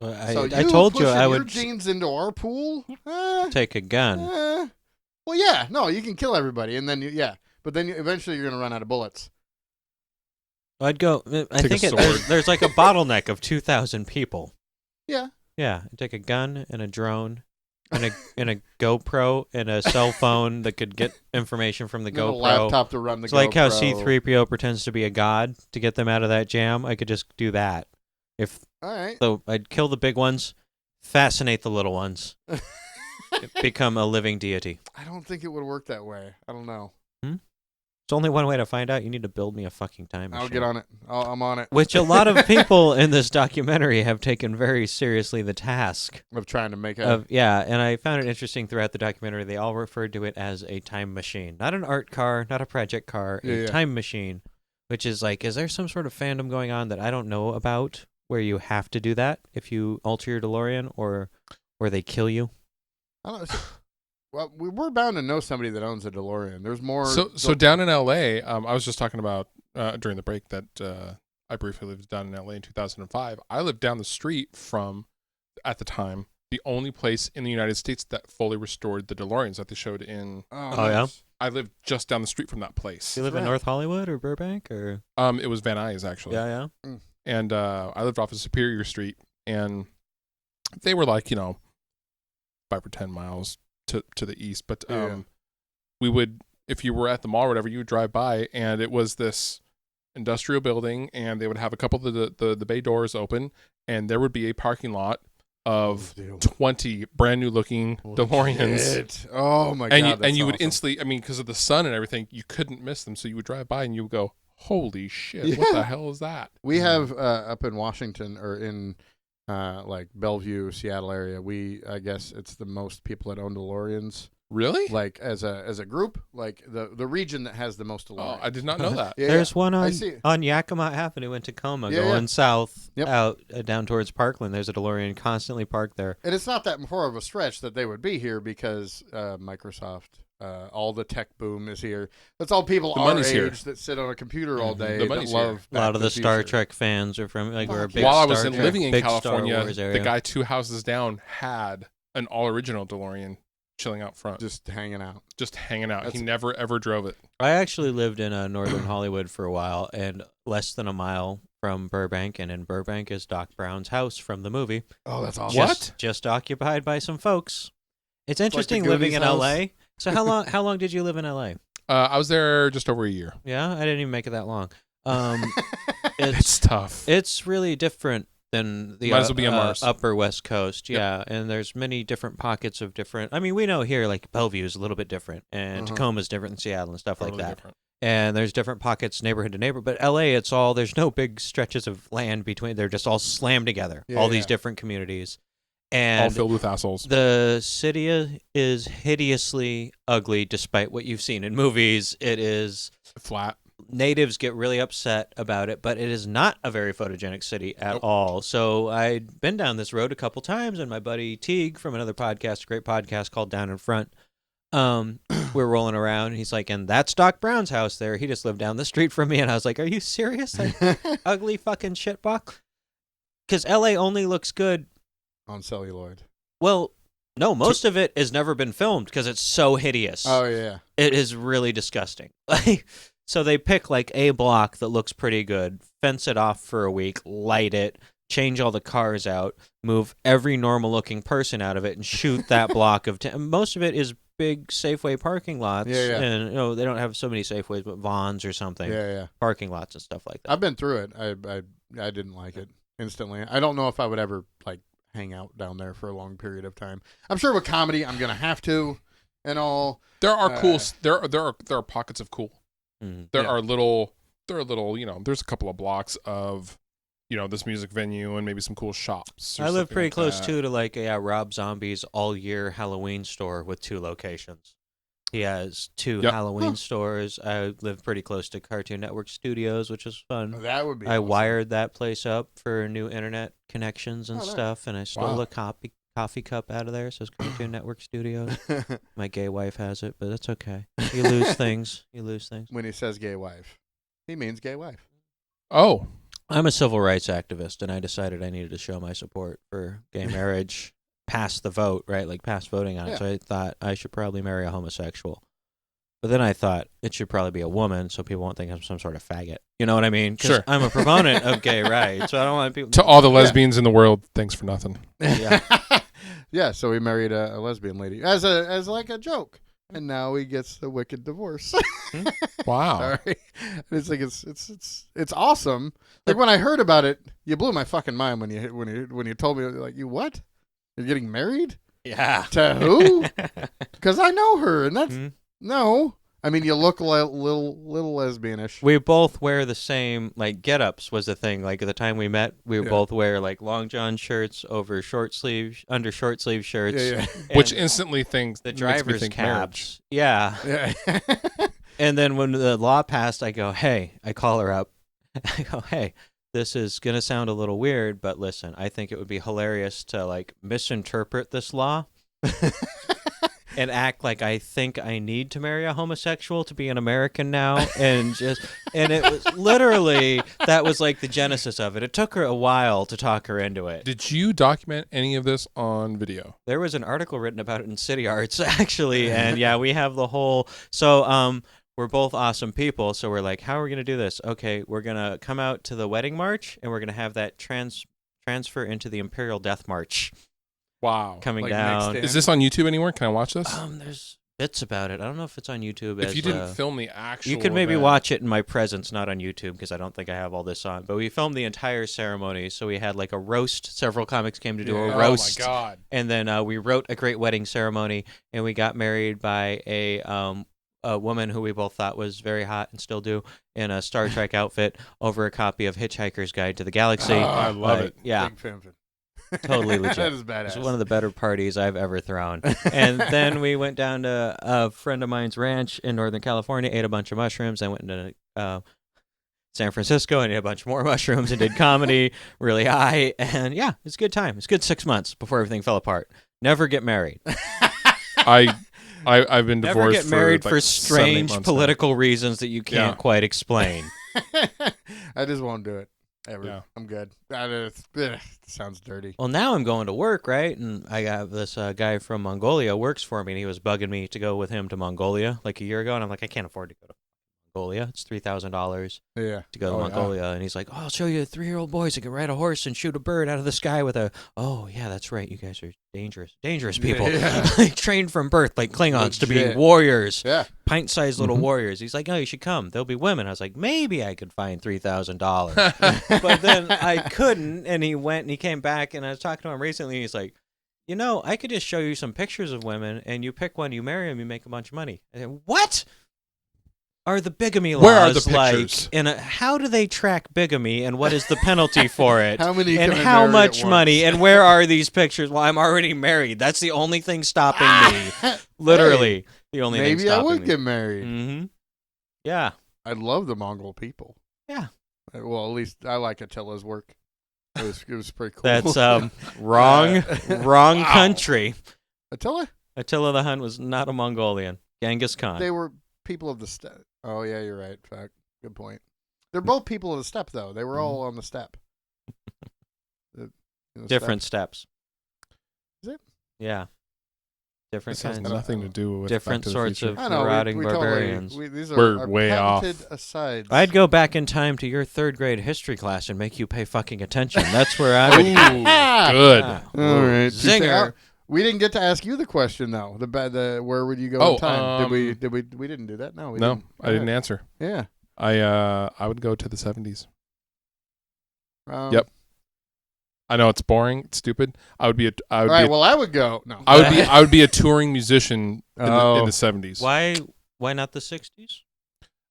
So I told you pushing I your would genes into our pool. take a gun. Well, yeah, no, you can kill everybody, and then but then eventually you're gonna run out of bullets. I'd go. I Take a think sword. there's like a bottleneck of 2,000 people. Yeah, Yeah, I'd take a gun and a drone and a GoPro and a cell phone that could get information from the And a GoPro. laptop to run the It's GoPro. like how C-3PO pretends to be a god to get them out of that jam. I could just do that. All right. So I'd kill the big ones, fascinate the little ones, become a living deity. I don't think it would work that way. I don't know. There's only one way to find out. You need to build me a fucking time machine. I'll get on it. I'm on it. Which a lot of people in this documentary have taken very seriously the task Of trying to make a... yeah, and I found it interesting throughout the documentary. They all referred to it as a time machine, not an art car, not a project car, a time machine. Which is like, is there some sort of fandom going on that I don't know about where you have to do that if you alter your DeLorean or where they kill you? I don't know. Well, we're bound to know somebody that owns a DeLorean. There's more. So down in L.A., I was just talking about during the break that I briefly lived down in L.A. in 2005. I lived down the street from, at the time, the only place in the United States that fully restored the DeLoreans that they showed in. Yeah? I lived just down the street from that place. Do you live in North Hollywood or Burbank or? It was Van Nuys actually. Yeah. And I lived off of Superior Street, and they were like 5 or 10 miles to the east. But we would, if you were at the mall or whatever, you would drive by, and it was this industrial building, and they would have a couple of the bay doors open, and there would be a parking lot of 20 brand new looking DeLoreans. Shit. Oh my god! And you would instantly, because of the sun and everything, you couldn't miss them. So you would drive by and you would go, "Holy shit! What the hell is that?" We have up in Washington or in like Bellevue, Seattle area. I guess it's the most people that own DeLoreans. Really? Like as a group, like the region that has the most DeLoreans. Oh, I did not know that. There's one on Yakima Avenue in Tacoma going south out down towards Parkland. There's a DeLorean constantly parked there. And it's not that far of a stretch that they would be here because Microsoft, all the tech boom is here. That's all people our age that sit on a computer all day that love. A lot of the Star Trek fans are from we're a big While I Star was Trek, living in big California, Star Wars area. the guy 2 houses down had an all original DeLorean chilling out front, just hanging out. He never ever drove it. I actually lived in northern Hollywood for a while, and less than a mile from Burbank, and in Burbank is Doc Brown's house from the movie. Oh, that's awesome. What? Just occupied by some folks. It's interesting living in L.A. So how long did you live in L.A.? I was there just over a year. Yeah, I didn't even make it that long. It's tough. It's really different than the Might as well be on Mars. upper West Coast. Yeah, and there's many different pockets of different. I mean, we know here like Bellevue is a little bit different, and Tacoma's different than Seattle and stuff like that. Different. And there's different pockets, neighborhood to neighborhood. But LA, it's all there's no big stretches of land between. They're just all slammed together. All these different communities, and all filled with assholes. The city is hideously ugly, despite what you've seen in movies. It is flat. Natives get really upset about it, but it is not a very photogenic city at all. So I'd been down this road a couple times, and my buddy Teague from another podcast, a great podcast called Down in Front, we're rolling around, and he's like, and that's Doc Brown's house there. He just lived down the street from me, and I was like, are you serious? Like, ugly fucking shitbox? Because L.A. only looks good on celluloid. Well, no, most of it has never been filmed because it's so hideous. Oh, yeah. It is really disgusting. So they pick like a block that looks pretty good, fence it off for a week, light it, change all the cars out, move every normal-looking person out of it, and shoot that block of most of it is big Safeway parking lots. Yeah. And they don't have so many Safeways, but Vons or something. Yeah. Parking lots and stuff like that. I've been through it. I didn't like it instantly. I don't know if I would ever like hang out down there for a long period of time. I'm sure with comedy, I'm gonna have to, and all. There are cool. There are pockets of cool. There are little, there's a couple of blocks of, this music venue and maybe some cool shops. I live pretty close to like Rob Zombie's all year Halloween store with 2 locations. He has 2 Halloween stores. I live pretty close to Cartoon Network Studios, which is fun. Oh, that would be I awesome. wired that place up for new internet connections and stuff, and I stole a coffee cup out of there. It says Cartoon Network Studios. My gay wife has it, but it's okay. You lose things. When he says gay wife, he means gay wife. Oh. I'm a civil rights activist, and I decided I needed to show my support for gay marriage past the vote, right? Like past voting on it. So I thought I should probably marry a homosexual. But then I thought it should probably be a woman so people won't think I'm some sort of faggot. You know what I mean? 'Cause sure. I'm a proponent of gay rights, so I don't want people... To all the lesbians in the world, thanks for nothing. Yeah. Yeah, so he married a lesbian lady as like a joke, and now he gets a wicked divorce. Wow. Sorry. It's like it's awesome. Like when I heard about it, you blew my fucking mind when you told me, like, you what? You're getting married? Yeah. To who? Because I know her, and that's no. I mean, you look little lesbianish. We both wear the same, like, get-ups was the thing. Like, at the time we met, we would both wear, like, long john shirts under short sleeve shirts. Yeah. Which instantly thinks the makes me driver's think caps. marriage. Yeah. And then when the law passed, I call her up. I go, hey, this is going to sound a little weird, but listen, I think it would be hilarious to, like, misinterpret this law. And act like I think I need to marry a homosexual to be an American now, and it was literally, that was like the genesis of it. It took her a while to talk her into it. Did you document any of this on video? There was an article written about it in City Arts, actually, and yeah, we have the whole. So we're both awesome people, so we're like, how are we gonna do this? Okay, we're gonna come out to the wedding march, and we're gonna have that transfer into the Imperial Death March. Wow. Coming like down. Is this on YouTube anywhere? Can I watch this? There's bits about it. I don't know if it's on YouTube. If you didn't film the actual you could maybe event. watch it in my presence, not on YouTube, because I don't think I have all this on. But we filmed the entire ceremony, so we had like a roast. Several comics came to do a roast. Oh, my God. And then we wrote a great wedding ceremony, and we got married by a woman who we both thought was very hot and still do, in a Star Trek outfit over a copy of Hitchhiker's Guide to the Galaxy. Oh, I love it. Yeah. Big fan. Totally legit. That is badass. It's one of the better parties I've ever thrown. And then we went down to a friend of mine's ranch in Northern California, ate a bunch of mushrooms. I went into San Francisco and ate a bunch more mushrooms and did comedy really high. And yeah, it's a good time. It's a good 6 months before everything fell apart. Never get married. I've been divorced. Never get married for, for like 7, 8 strange months political reasons that you can't quite explain. I just won't do it. Ever. Yeah. I'm good. Sounds dirty. Well, now I'm going to work, right? And I got this guy from Mongolia works for me, and he was bugging me to go with him to Mongolia like a year ago. And I'm like, I can't afford to go to Mongolia. It's $3,000 Yeah. to go to Mongolia. Yeah. And he's like, oh, I'll show you 3-year-old boys that can ride a horse and shoot a bird out of the sky with a, oh, yeah, that's right. You guys are dangerous people. Yeah. Like trained from birth, like Klingons, to be Legit. warriors. Yeah. Pint-sized little warriors. He's like, oh, you should come. There'll be women. I was like, maybe I could find $3,000. But then I couldn't, and he went and he came back, and I was talking to him recently, and he's like, you know, I could just show you some pictures of women, and you pick one, you marry them, you make a bunch of money. I said, what are the bigamy laws? Where are the pictures? Like? And how do they track bigamy, and what is the penalty for it? How many and can I how marry much at money? once? And where are these pictures? Well, I'm already married. That's the only thing stopping me. Literally, the only thing Maybe stopping I would me. get married. Mm-hmm. Yeah. I love the Mongol people. Yeah. Well, at least I like Attila's work. It was pretty cool. That's wrong Wow. country. Attila? Attila the Hun was not a Mongolian. Genghis Khan. They were people of the steppe. Oh, yeah, you're right. Fact. Good point. They're both people of the steppe, though. They were all on the steppe. Different steps. Is it? Yeah. Different This has kinds. nothing to do with Different Back to the sorts Future. of I know. marauding We barbarians. totally, these are We're our way off. patented asides. I'd go back in time to your 3rd grade history class and make you pay fucking attention. That's where I would. Ooh, good. All right. Zinger. We didn't get to ask you the question though. The where would you go Oh, in time? We didn't do that. No, we No, didn't. I didn't answer. Yeah. I would go to the 70s. Yep. I know it's boring, it's stupid. I would be All right. Well, I would go. No. I would be a touring musician in the 70s. Why not the 60s?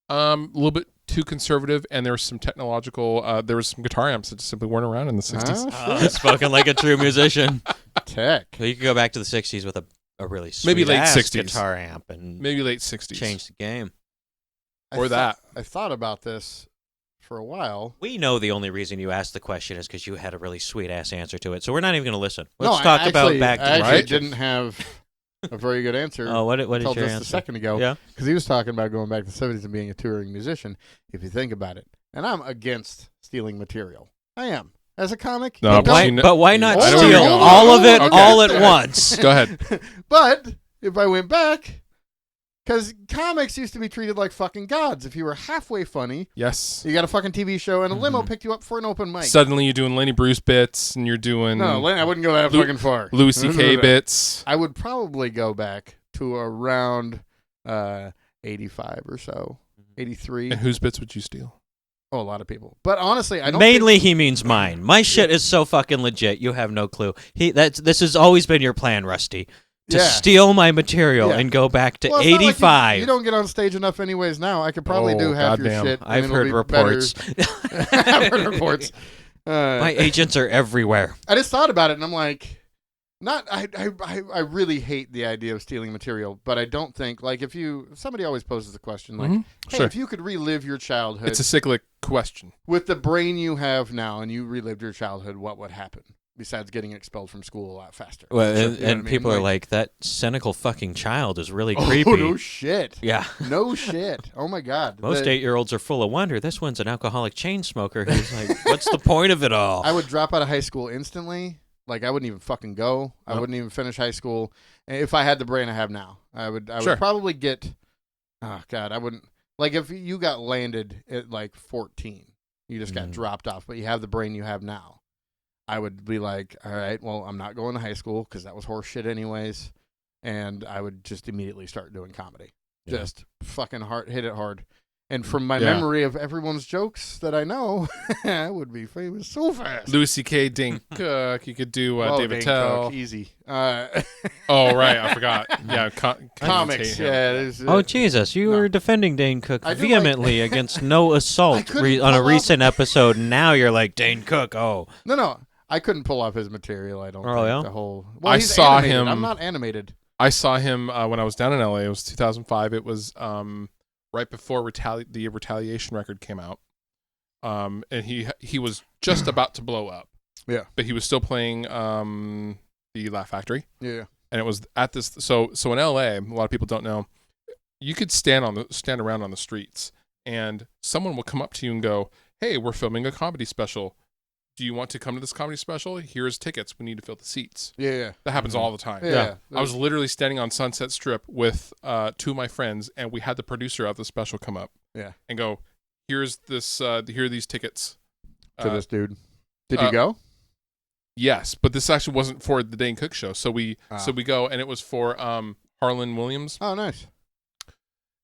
A little bit too conservative, and there was some technological. There was some guitar amps that just simply weren't around in the 60s. Spoken like a true musician. Tech. So you could go back to the 60s with a really sweet Maybe late ass 60s. guitar amp and Maybe late 60s. change the game. I thought about this for a while. We know the only reason you asked the question is because you had a really sweet ass answer to it. So we're not even going to listen. Let's talk about back to the I future. didn't have a very good answer. Oh, what is until your just answer? a second ago. Yeah. Because he was talking about going back to the 70s and being a touring musician, if you think about it. And I'm against stealing material. I am. As a comic. No, but why not I know where steal you're going. all of it Okay. all at once? Go ahead. But if I went back, Because comics used to be treated like fucking gods. If you were halfway funny, Yes. you got a fucking TV show, and a limo picked you up for an open mic. Suddenly you're doing Lenny Bruce bits, and you're doing No, I wouldn't go that fucking far. Louis C.K. bits. I would probably go back to around 85 or so, 83. And whose bits would you steal? Oh, a lot of people. But honestly, I don't Mainly he means mine. My shit is so fucking legit. You have no clue. This has always been your plan, Rusty. To steal my material and go back to 85. Like you don't get on stage enough anyways now. I could probably do half your shit. I've heard reports. I've heard reports. My agents are everywhere. I just thought about it, and I'm like, I really hate the idea of stealing material, but I don't think, like, somebody always poses the question, like, hey, if you could relive your childhood. It's a cyclic question. With the brain you have now and you relived your childhood, what would happen? Besides getting expelled from school a lot faster. Well, and people are like, that cynical fucking child is really creepy. Oh, no shit. Yeah. No shit. Oh, my God. Most 8-year-olds are full of wonder. This one's an alcoholic chain smoker who's like, what's the point of it all? I would drop out of high school instantly. Like, I wouldn't even fucking go. I wouldn't even finish high school. If I had the brain I have now, I would probably get, oh, God, I wouldn't. Like, if you got landed at, like, 14, you just got dropped off, but you have the brain you have now. I would be like, all right, well, I'm not going to high school because that was horse shit anyways. And I would just immediately start doing comedy. Yeah. Just fucking hit it hard. And from my memory of everyone's jokes that I know, I would be famous so fast. Louis C.K., Dane Cook. You could do David Tell. Cook, easy. Oh, right. I forgot. Yeah. Comics. Yeah. Oh, Jesus. You were defending Dane Cook vehemently against no assault on a recent episode. And now you're like, Dane Cook, oh. No. I couldn't pull off his material, I don't think. Yeah? The whole... Well, I saw animated. him... I'm not animated. I saw him when I was down in L.A. It was 2005. It was right before the Retaliation record came out. And he was just about to blow up. Yeah. But he was still playing the Laugh Factory. Yeah. And it was at this... So in L.A., a lot of people don't know, you could stand around on the streets, and someone will come up to you and go, hey, we're filming a comedy special. Do you want to come to this comedy special? Here's tickets. We need to fill the seats. Yeah. That happens all the time. Yeah. I was literally standing on Sunset Strip with two of my friends, and we had the producer of the special come up. Yeah. And go, here's this. Here are these tickets to this dude. Did you go? Yes, but this actually wasn't for the Dane Cook show. So we go, and it was for Harlan Williams. Oh, nice.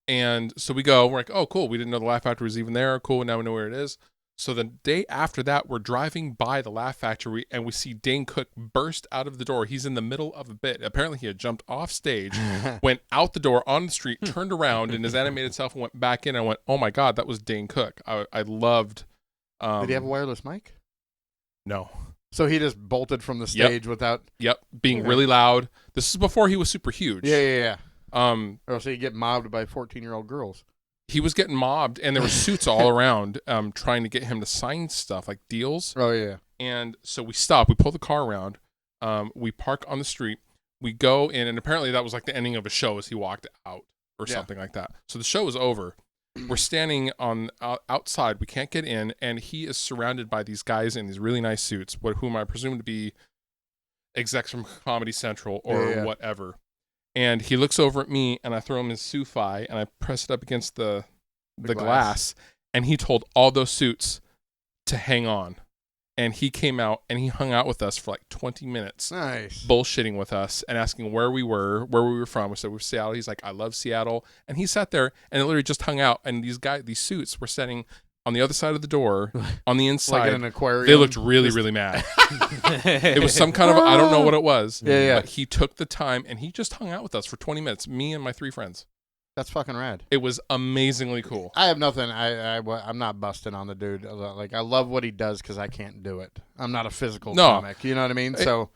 And so we go. We're like, oh, cool. We didn't know the Laugh Factory was even there. Cool. Now we know where it is. So the day after that, we're driving by the Laugh Factory, and we see Dane Cook burst out of the door. He's in the middle of a bit. Apparently, he had jumped off stage, went out the door on the street, turned around, and his animated self went back in. And I went, oh, my God, that was Dane Cook. I loved... Did he have a wireless mic? No. So he just bolted from the stage without... Yep, being really loud. This is before he was super huge. Yeah. Or so you get mobbed by 14-year-old girls. He was getting mobbed, and there were suits all around trying to get him to sign stuff, like deals. Oh, yeah. And so we stop. We pull the car around. We park on the street. We go in, and apparently that was like the ending of a show as he walked out or something like that. So the show is over. We're standing on outside. We can't get in, and he is surrounded by these guys in these really nice suits, whom I presume to be execs from Comedy Central or whatever. And he looks over at me, and I throw him his Sufi, and I press it up against the glass. And he told all those suits to hang on. And he came out, and he hung out with us for like 20 minutes. Nice. Bullshitting with us and asking where we were from. We said, we're Seattle. He's like, I love Seattle. And he sat there and literally just hung out. And these suits were standing on the other side of the door, on the inside. Like in an aquarium. They looked really, really mad. It was some kind of, I don't know what it was. Yeah. But he took the time, and he just hung out with us for 20 minutes, me and my 3 friends. That's fucking rad. It was amazingly cool. I have nothing. I'm not busting on the dude. Like, I love what he does because I can't do it. I'm not a physical comic. You know what I mean? So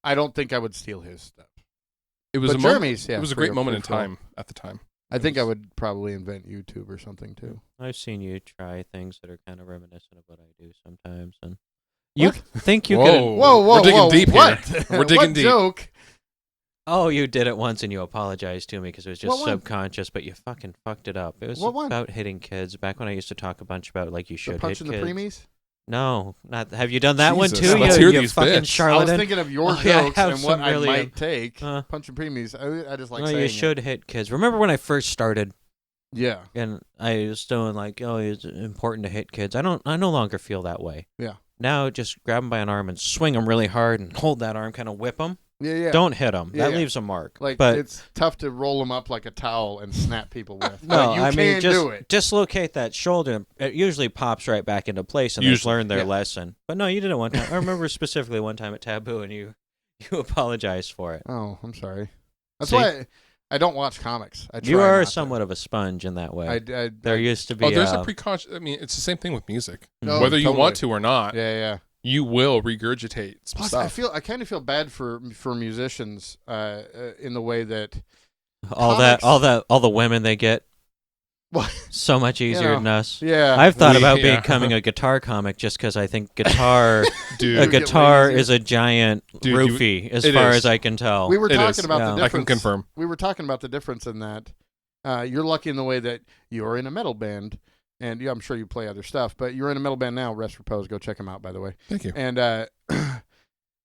I don't think I would steal his stuff. It was Jeremy's, it was a great moment in time at the time. I think I would probably invent YouTube or something too. I've seen you try things that are kind of reminiscent of what I do sometimes, and you think you could. Whoa! We're digging deep what? here. We're digging deep. Joke? Oh, you did it once, and you apologized to me because it was just subconscious, but you fucking fucked it up. It was about hitting kids. Back when I used to talk a bunch about like you should hit kids. Punching the preemies? No, not. Have you done that one Jesus. too? Let's you, hear you these fucking bits. charlatan. I was thinking of your Oh, yeah, I jokes have and what some I really, might take. uh, Punch and preemies. I just like no, saying you should hit kids. Remember when I first started, it. Yeah. and I was doing like, oh, it's important to hit kids. I no longer feel that way. Yeah. Now just grab them by an arm and swing them really hard and hold that arm, kind of whip them. Yeah. Don't hit them. Yeah, that yeah. leaves a mark. Like, but it's tough to roll them up like a towel and snap people with. no, But you I can mean, just do it. dislocate that shoulder. It usually pops right back into place, and they've Usually, learned their yeah. lesson. But no, you did it one time. I remember specifically one time at Taboo, and you apologized for it. Oh, I'm sorry. That's See? why I don't watch comics. I try You are not to. somewhat of a sponge in that way. I There used to be. Oh, there's a precaution. I mean, it's the same thing with music. No, Whether you totally. want to or not, Yeah. you will regurgitate some Plus, stuff. I kind of feel bad for musicians in the way that all the women they get. What? So much easier than us. Yeah. I've thought about Yeah. becoming a guitar comic just because I think guitar, Dude, a You get guitar lazy. is a giant Dude, roofie, as it far is. as I can tell. We were It talking is. about Yeah. the I difference. can confirm. We were talking about the difference in that you're lucky in the way that you're in a metal band, and I'm sure you play other stuff, but you're in a metal band now. Rest Repose, go check them out, by the way. Thank you. And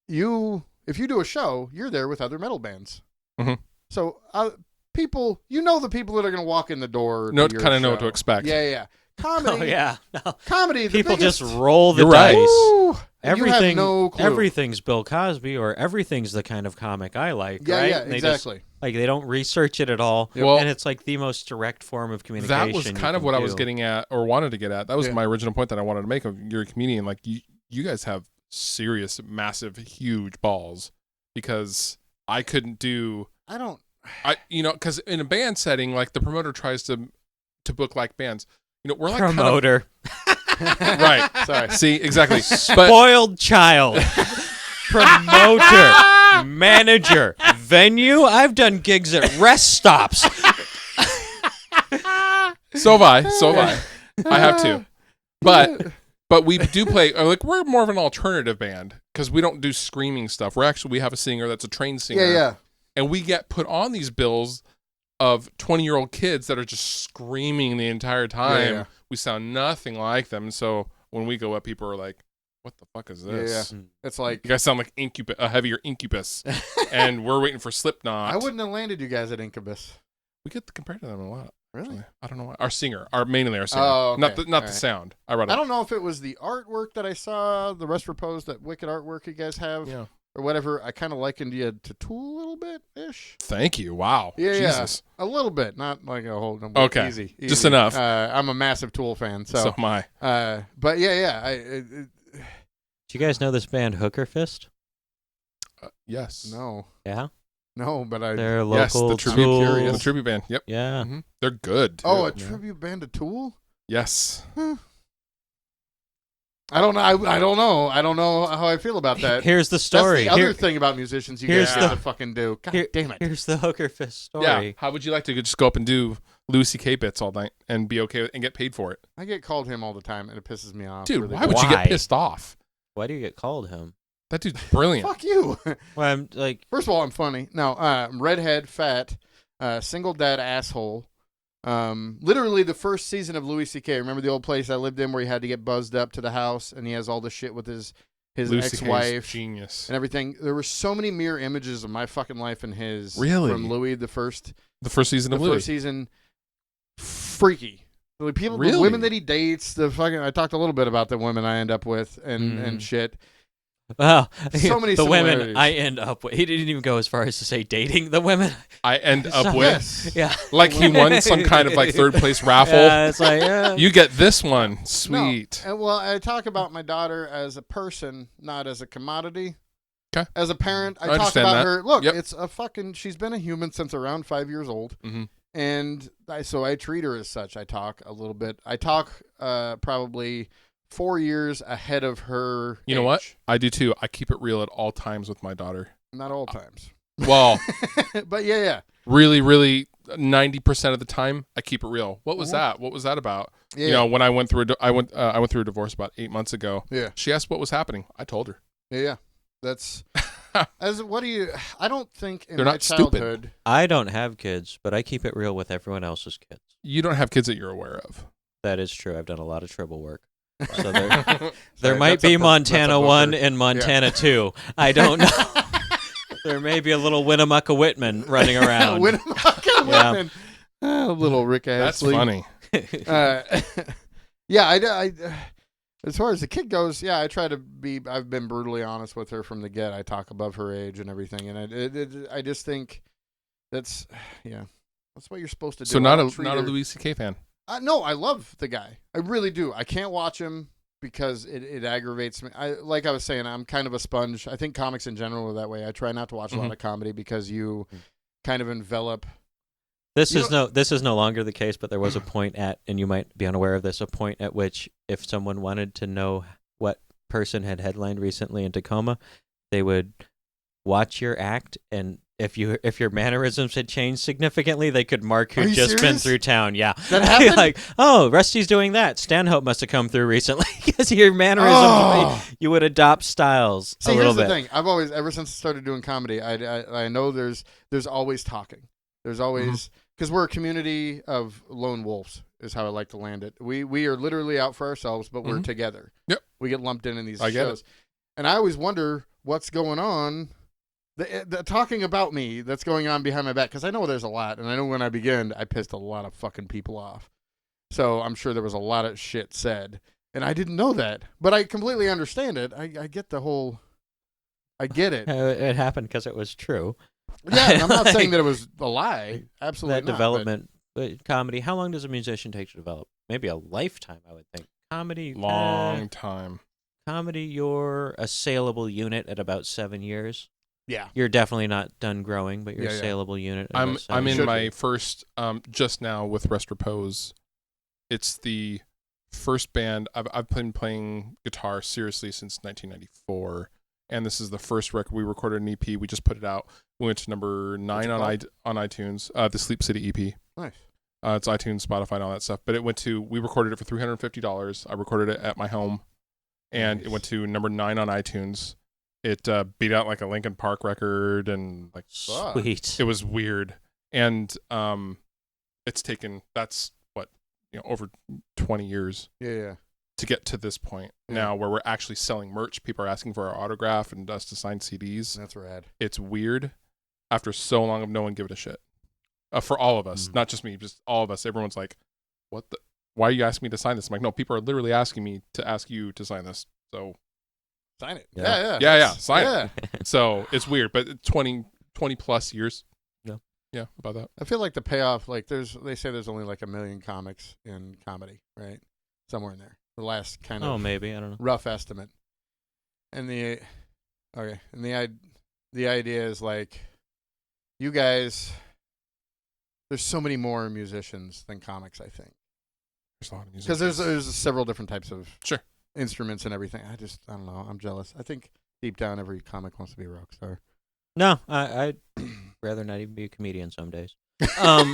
if you do a show, you're there with other metal bands. Mhm. So people, the people that are going to walk in the door. No, to your kind of know what show. to expect. Yeah. Comedy. Oh yeah, no. Comedy. The People biggest, just roll the You're right. dice. Woo! And you have Everything, no clue. everything's Bill Cosby, or everything's the kind of comic I like. Yeah, right? yeah, And they just- exactly. like they don't research it at all, Well- and it's like the most direct form of communication. That was you kind of can what I was do. getting at or wanted to get at. That was Yeah. my original point that I wanted to make of you're a comedian. Like you guys have serious, massive, huge balls because I couldn't do. I don't. Because in a band setting, like the promoter tries to book like bands. We're like promoter, right? Sorry. See, exactly. But spoiled child, promoter, manager, venue. I've done gigs at rest stops. so have I. I have to. But we do play. Like we're more of an alternative band because we don't do screaming stuff. We have a singer that's a trained singer. Yeah. And we get put on these bills of 20-year-old kids that are just screaming the entire time. Yeah. We sound nothing like them. So when we go up, people are like, "What the fuck is this? Yeah. It's like You guys sound like a heavier Incubus." And we're waiting for Slipknot. I wouldn't have landed you guys at Incubus. We get compared to them a lot. Really? Actually. I don't know why. Mainly our singer. Oh, okay. Not the All right. sound. I don't know if it was the artwork that I saw, the Rest Repose, that wicked artwork you guys have, or whatever. I kind of likened you to Tool a little bit ish. Thank you. Wow. Yeah, Jesus. a little bit, not like a whole. Okay. Easy. Just enough. I'm a massive Tool fan, So am I. But yeah. Do you guys know this band Hooker Fist? Yes. No, but I. They're Yes, local the tribute, Tool. the tribute band. Yep. Yeah. Mhm. They're good. Too. Oh, a tribute band to Tool? Yes. I don't know. I don't know. I don't know how I feel about that. Here's the story. That's the other thing about musicians you here's guys get the- to fucking do. God damn it. Here's the Hooker Fist story. Yeah. How would you like to just go up and do Louis C.K. bits all night and be okay and get paid for it? I get called him all the time, and it pisses me off. Dude, really why bad. would you Why? get pissed off? Why do you get called him? That dude's brilliant. Fuck you. Well, I'm like, First of all, I'm funny. No, I'm redhead, fat, single dad asshole. Literally the first season of Louis C.K. Remember the old place I lived in where he had to get buzzed up to the house, and he has all the shit with his Louis C.K.'s ex-wife genius. and everything. There were so many mirror images of my fucking life and his. Really? From Louis the first season of Louis. first season. Freaky. The people, Really? the women that he dates, I talked a little bit about the women I end up with and shit. well, So many the women similarities. I end up with. He didn't even go as far as to say dating the women. I end up So- with. Yes. Yeah. Like he won some kind of like third place raffle. Yeah, it's like, yeah. You get this one. Sweet. No. And, well, I talk about my daughter as a person, not as a commodity. 'Kay. As a parent, I I talk understand about that. her. Look, Yep. it's a fucking. She's been a human since around 5 years old, Mhm. and so I treat her as such. I talk a little bit. I talk probably 4 years ahead of her. You know what? age. I do too. I keep it real at all times with my daughter. Not all times, Well, but yeah. really, really, 90% of the time, I keep it real. What was that? What was that about? Yeah. You know, when I went through I went through a divorce about 8 months ago. Yeah. She asked what was happening. I told her. Yeah. That's what do you? I don't think in They're my not stupid. childhood. I don't have kids, but I keep it real with everyone else's kids. You don't have kids that you're aware of. That is true. I've done a lot of tribble work. So there Sorry, might that's a be bur- Montana that's a 1 booger. and Montana 2. I don't know. There may be a little Winnemucca Whitman running around. Winnemucca Yeah. Whitman. Little Rick That's Astley. funny. Yeah, I as far as the kid goes, yeah, I try to be. I've been brutally honest with her from the get. I talk above her age and everything, and I just think that's what you're supposed to do. So I not don't treat a her- Louis C.K. fan. No, I love the guy. I really do. I can't watch him because it aggravates me. Like I was saying, I'm kind of a sponge. I think comics in general are that way. I try not to watch a lot of comedy because you kind of envelop. This is no longer the case, but there was a point and you might be unaware of this, a point at which if someone wanted to know what person had headlined recently in Tacoma, they would watch your act, and if your mannerisms had changed significantly, they could mark who'd just been serious? through town. Yeah. That happened? Like, oh, Rusty's doing that. Stanhope must have come through recently because your mannerisms, you would adopt styles See, a little here's bit. the thing. I've always, ever since I started doing comedy, I know there's always talking. There's always, because we're a community of lone wolves, is how I like to land it. We are literally out for ourselves, but we're together. Yep. We get lumped in these I get shows. And I always wonder what's going on, the talking about me that's going on behind my back, because I know there's a lot, and I know when I began, I pissed a lot of fucking people off. So I'm sure there was a lot of shit said, and I didn't know that. But I completely understand it. I get the whole, I get it. It happened because it was true. Yeah, and I'm not saying that it was a lie. Absolutely That not. development, but comedy, how long does a musician take to develop? Maybe a lifetime, I would think. Comedy, Long time. Comedy, you're a saleable unit at about 7 years. Yeah. You're definitely not done growing, but you're a Yeah. saleable unit. At I'm about 7 in years. my first just now with Rest Repose. It's the first band I've been playing guitar seriously since 1994, and this is the first record we recorded an EP. We just put it out. We went to number 9 on iTunes. The Sleep City EP. Nice. It's iTunes, Spotify, and all that stuff. But we recorded it for $350. I recorded it at my home, and it went to number 9 on iTunes. It beat out like a Linkin Park record, and like Sweet. it was weird. And it's taken over 20 years Yeah. to get to this point now where we're actually selling merch. People are asking for our autograph and us to sign CDs. That's rad. It's weird after so long of no one giving a shit. For all of us, not just me, just all of us. Everyone's like, "What the? Why are you asking me to sign this?" I'm like, "No, people are literally asking me to ask you to sign this." So Sign it. Yeah. Yeah. sign it. So it's weird, but 20 plus years. Yeah, about that. I feel like the payoff, like they say there's only like 1 million comics in comedy, right? Somewhere in there. The last kind of Oh, maybe. I don't know. rough estimate. And the idea is like, you guys, there's so many more musicians than comics, I think. There's a lot of music. Because there's several different types of Sure. instruments and everything. I don't know. I'm jealous. I think deep down every comic wants to be a rock star. No, I'd rather not even be a comedian some days. All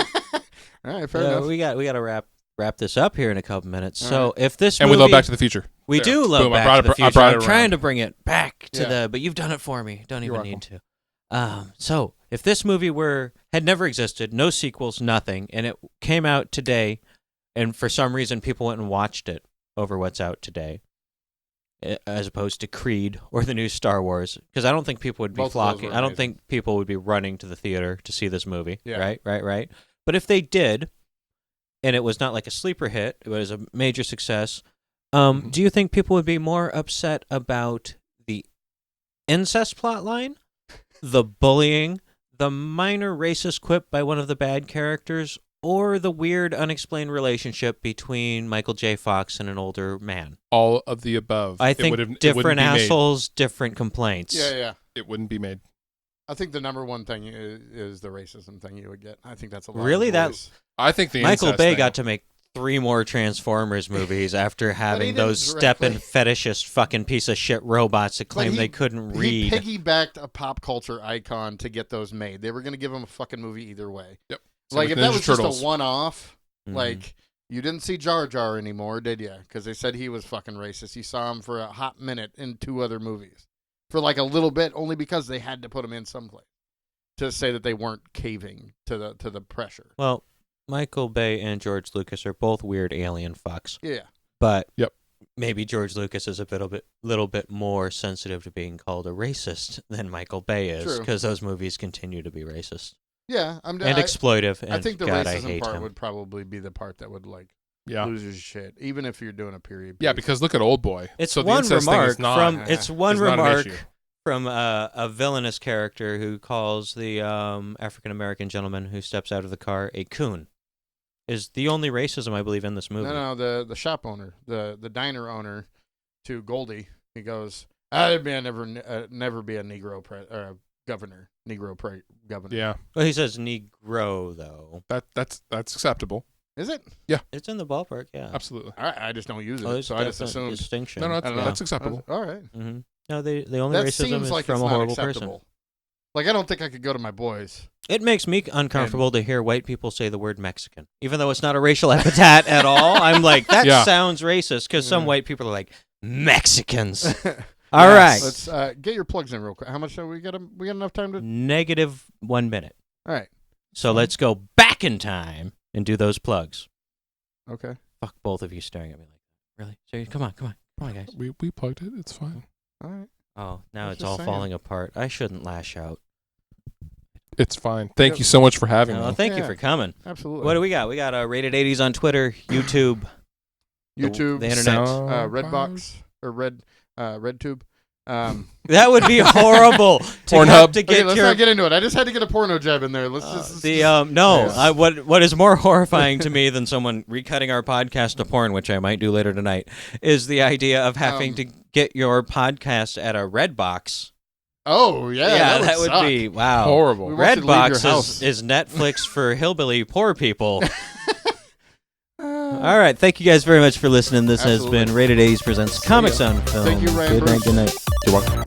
right, fair enough. We got to wrap this up here in a couple minutes. All So right. if this And movie, we love Back to the Future. we There. do love Boom, I Back brought to the it- I Future. brought it I'm trying around. to bring it back to Yeah. but you've done it for me. Don't You're even need to. So if this movie had never existed, no sequels, nothing, and it came out today, and for some reason people went and watched it over what's out today, as opposed to Creed or the new Star Wars, because I don't think people would be Both of those flocking. were I don't amazing. think people would be running to the theater to see this movie. Yeah. Right. But if they did, and it was not like a sleeper hit, it was a major success, do you think people would be more upset about the incest plotline, the bullying, the minor racist quip by one of the bad characters, or the weird unexplained relationship between Michael J. Fox and an older man? All of the above. I It think wouldn't- it wouldn't different be made. assholes, different complaints. Yeah. It wouldn't be made. I think the number one thing is the racism thing you would get. I think that's a lot. Really? Of That- voice. I think the Michael incest Bay thing- got to make 3 more Transformers movies after having didn't those stepping directly- fetishist fucking piece of shit robots that claim But they couldn't read. He piggybacked a pop culture icon to get those made. They were going to give him a fucking movie either way. Yep. Like, Same if with that Ninja was Turtles. just a one-off, Mhm. like, you didn't see Jar Jar anymore, did you? Because they said he was fucking racist. You saw him for a hot minute in 2 other movies. For like a little bit, only because they had to put him in someplace to say that they weren't caving to the pressure. Well, Michael Bay and George Lucas are both weird alien fucks. Yeah. But Yep. maybe George Lucas is a little bit more sensitive to being called a racist than Michael Bay is, because those movies continue to be racist. Yeah, and exploitive. And I think the God, racism part would probably be the part that would lose your shit, even if you're doing a period piece. Yeah, because look at Old Boy. It's so one remark from from a villainous character who calls the African American gentleman who steps out of the car a coon. Is the only racism I believe in this movie. No, the shop owner, the diner owner, to Goldie, he goes, "I'd never be a Negro governor, governor." Yeah. Well, he says Negro though. That's acceptable. Is it? Yeah, it's in the ballpark. Yeah, absolutely. I just don't use it, so I just assumed distinction. No, that's acceptable. All right. Mm-hmm. No, the only that racism is like from a horrible person. Like, I don't think I could go to my boys. It makes me uncomfortable to hear white people say the word Mexican. Even though it's not a racial epithet at all, I'm like, that sounds racist, because some white people are like, Mexicans. All right. Let's get your plugs in real quick. How much have we got? We got enough time to? -1 minute. All right. So let's go back in time and do those plugs. Okay. Fuck both of you staring at me like that. Really? Seriously? Come on, guys. We plugged it. It's fine. All right. Oh, now it's all falling apart. I shouldn't lash out. It's fine. Thank you so much for having me. Thank you for coming. Absolutely. What do we got? We got Rated80s on Twitter, YouTube, the internet, Redbox or RedTube. That would be horrible. Pornhub. Let's not get into it. I just had to get a porno jab in there. What is more horrifying to me than someone recutting our podcast to porn, which I might do later tonight, is the idea of having to get your podcast at a Redbox. Oh yeah, that would be wow, horrible. Redbox is Netflix for hillbilly poor people. All right, thank you guys very much for listening. This has been Rated80s presents Comics on Film. Thank you, Ryan. Good night. Good night. You're welcome.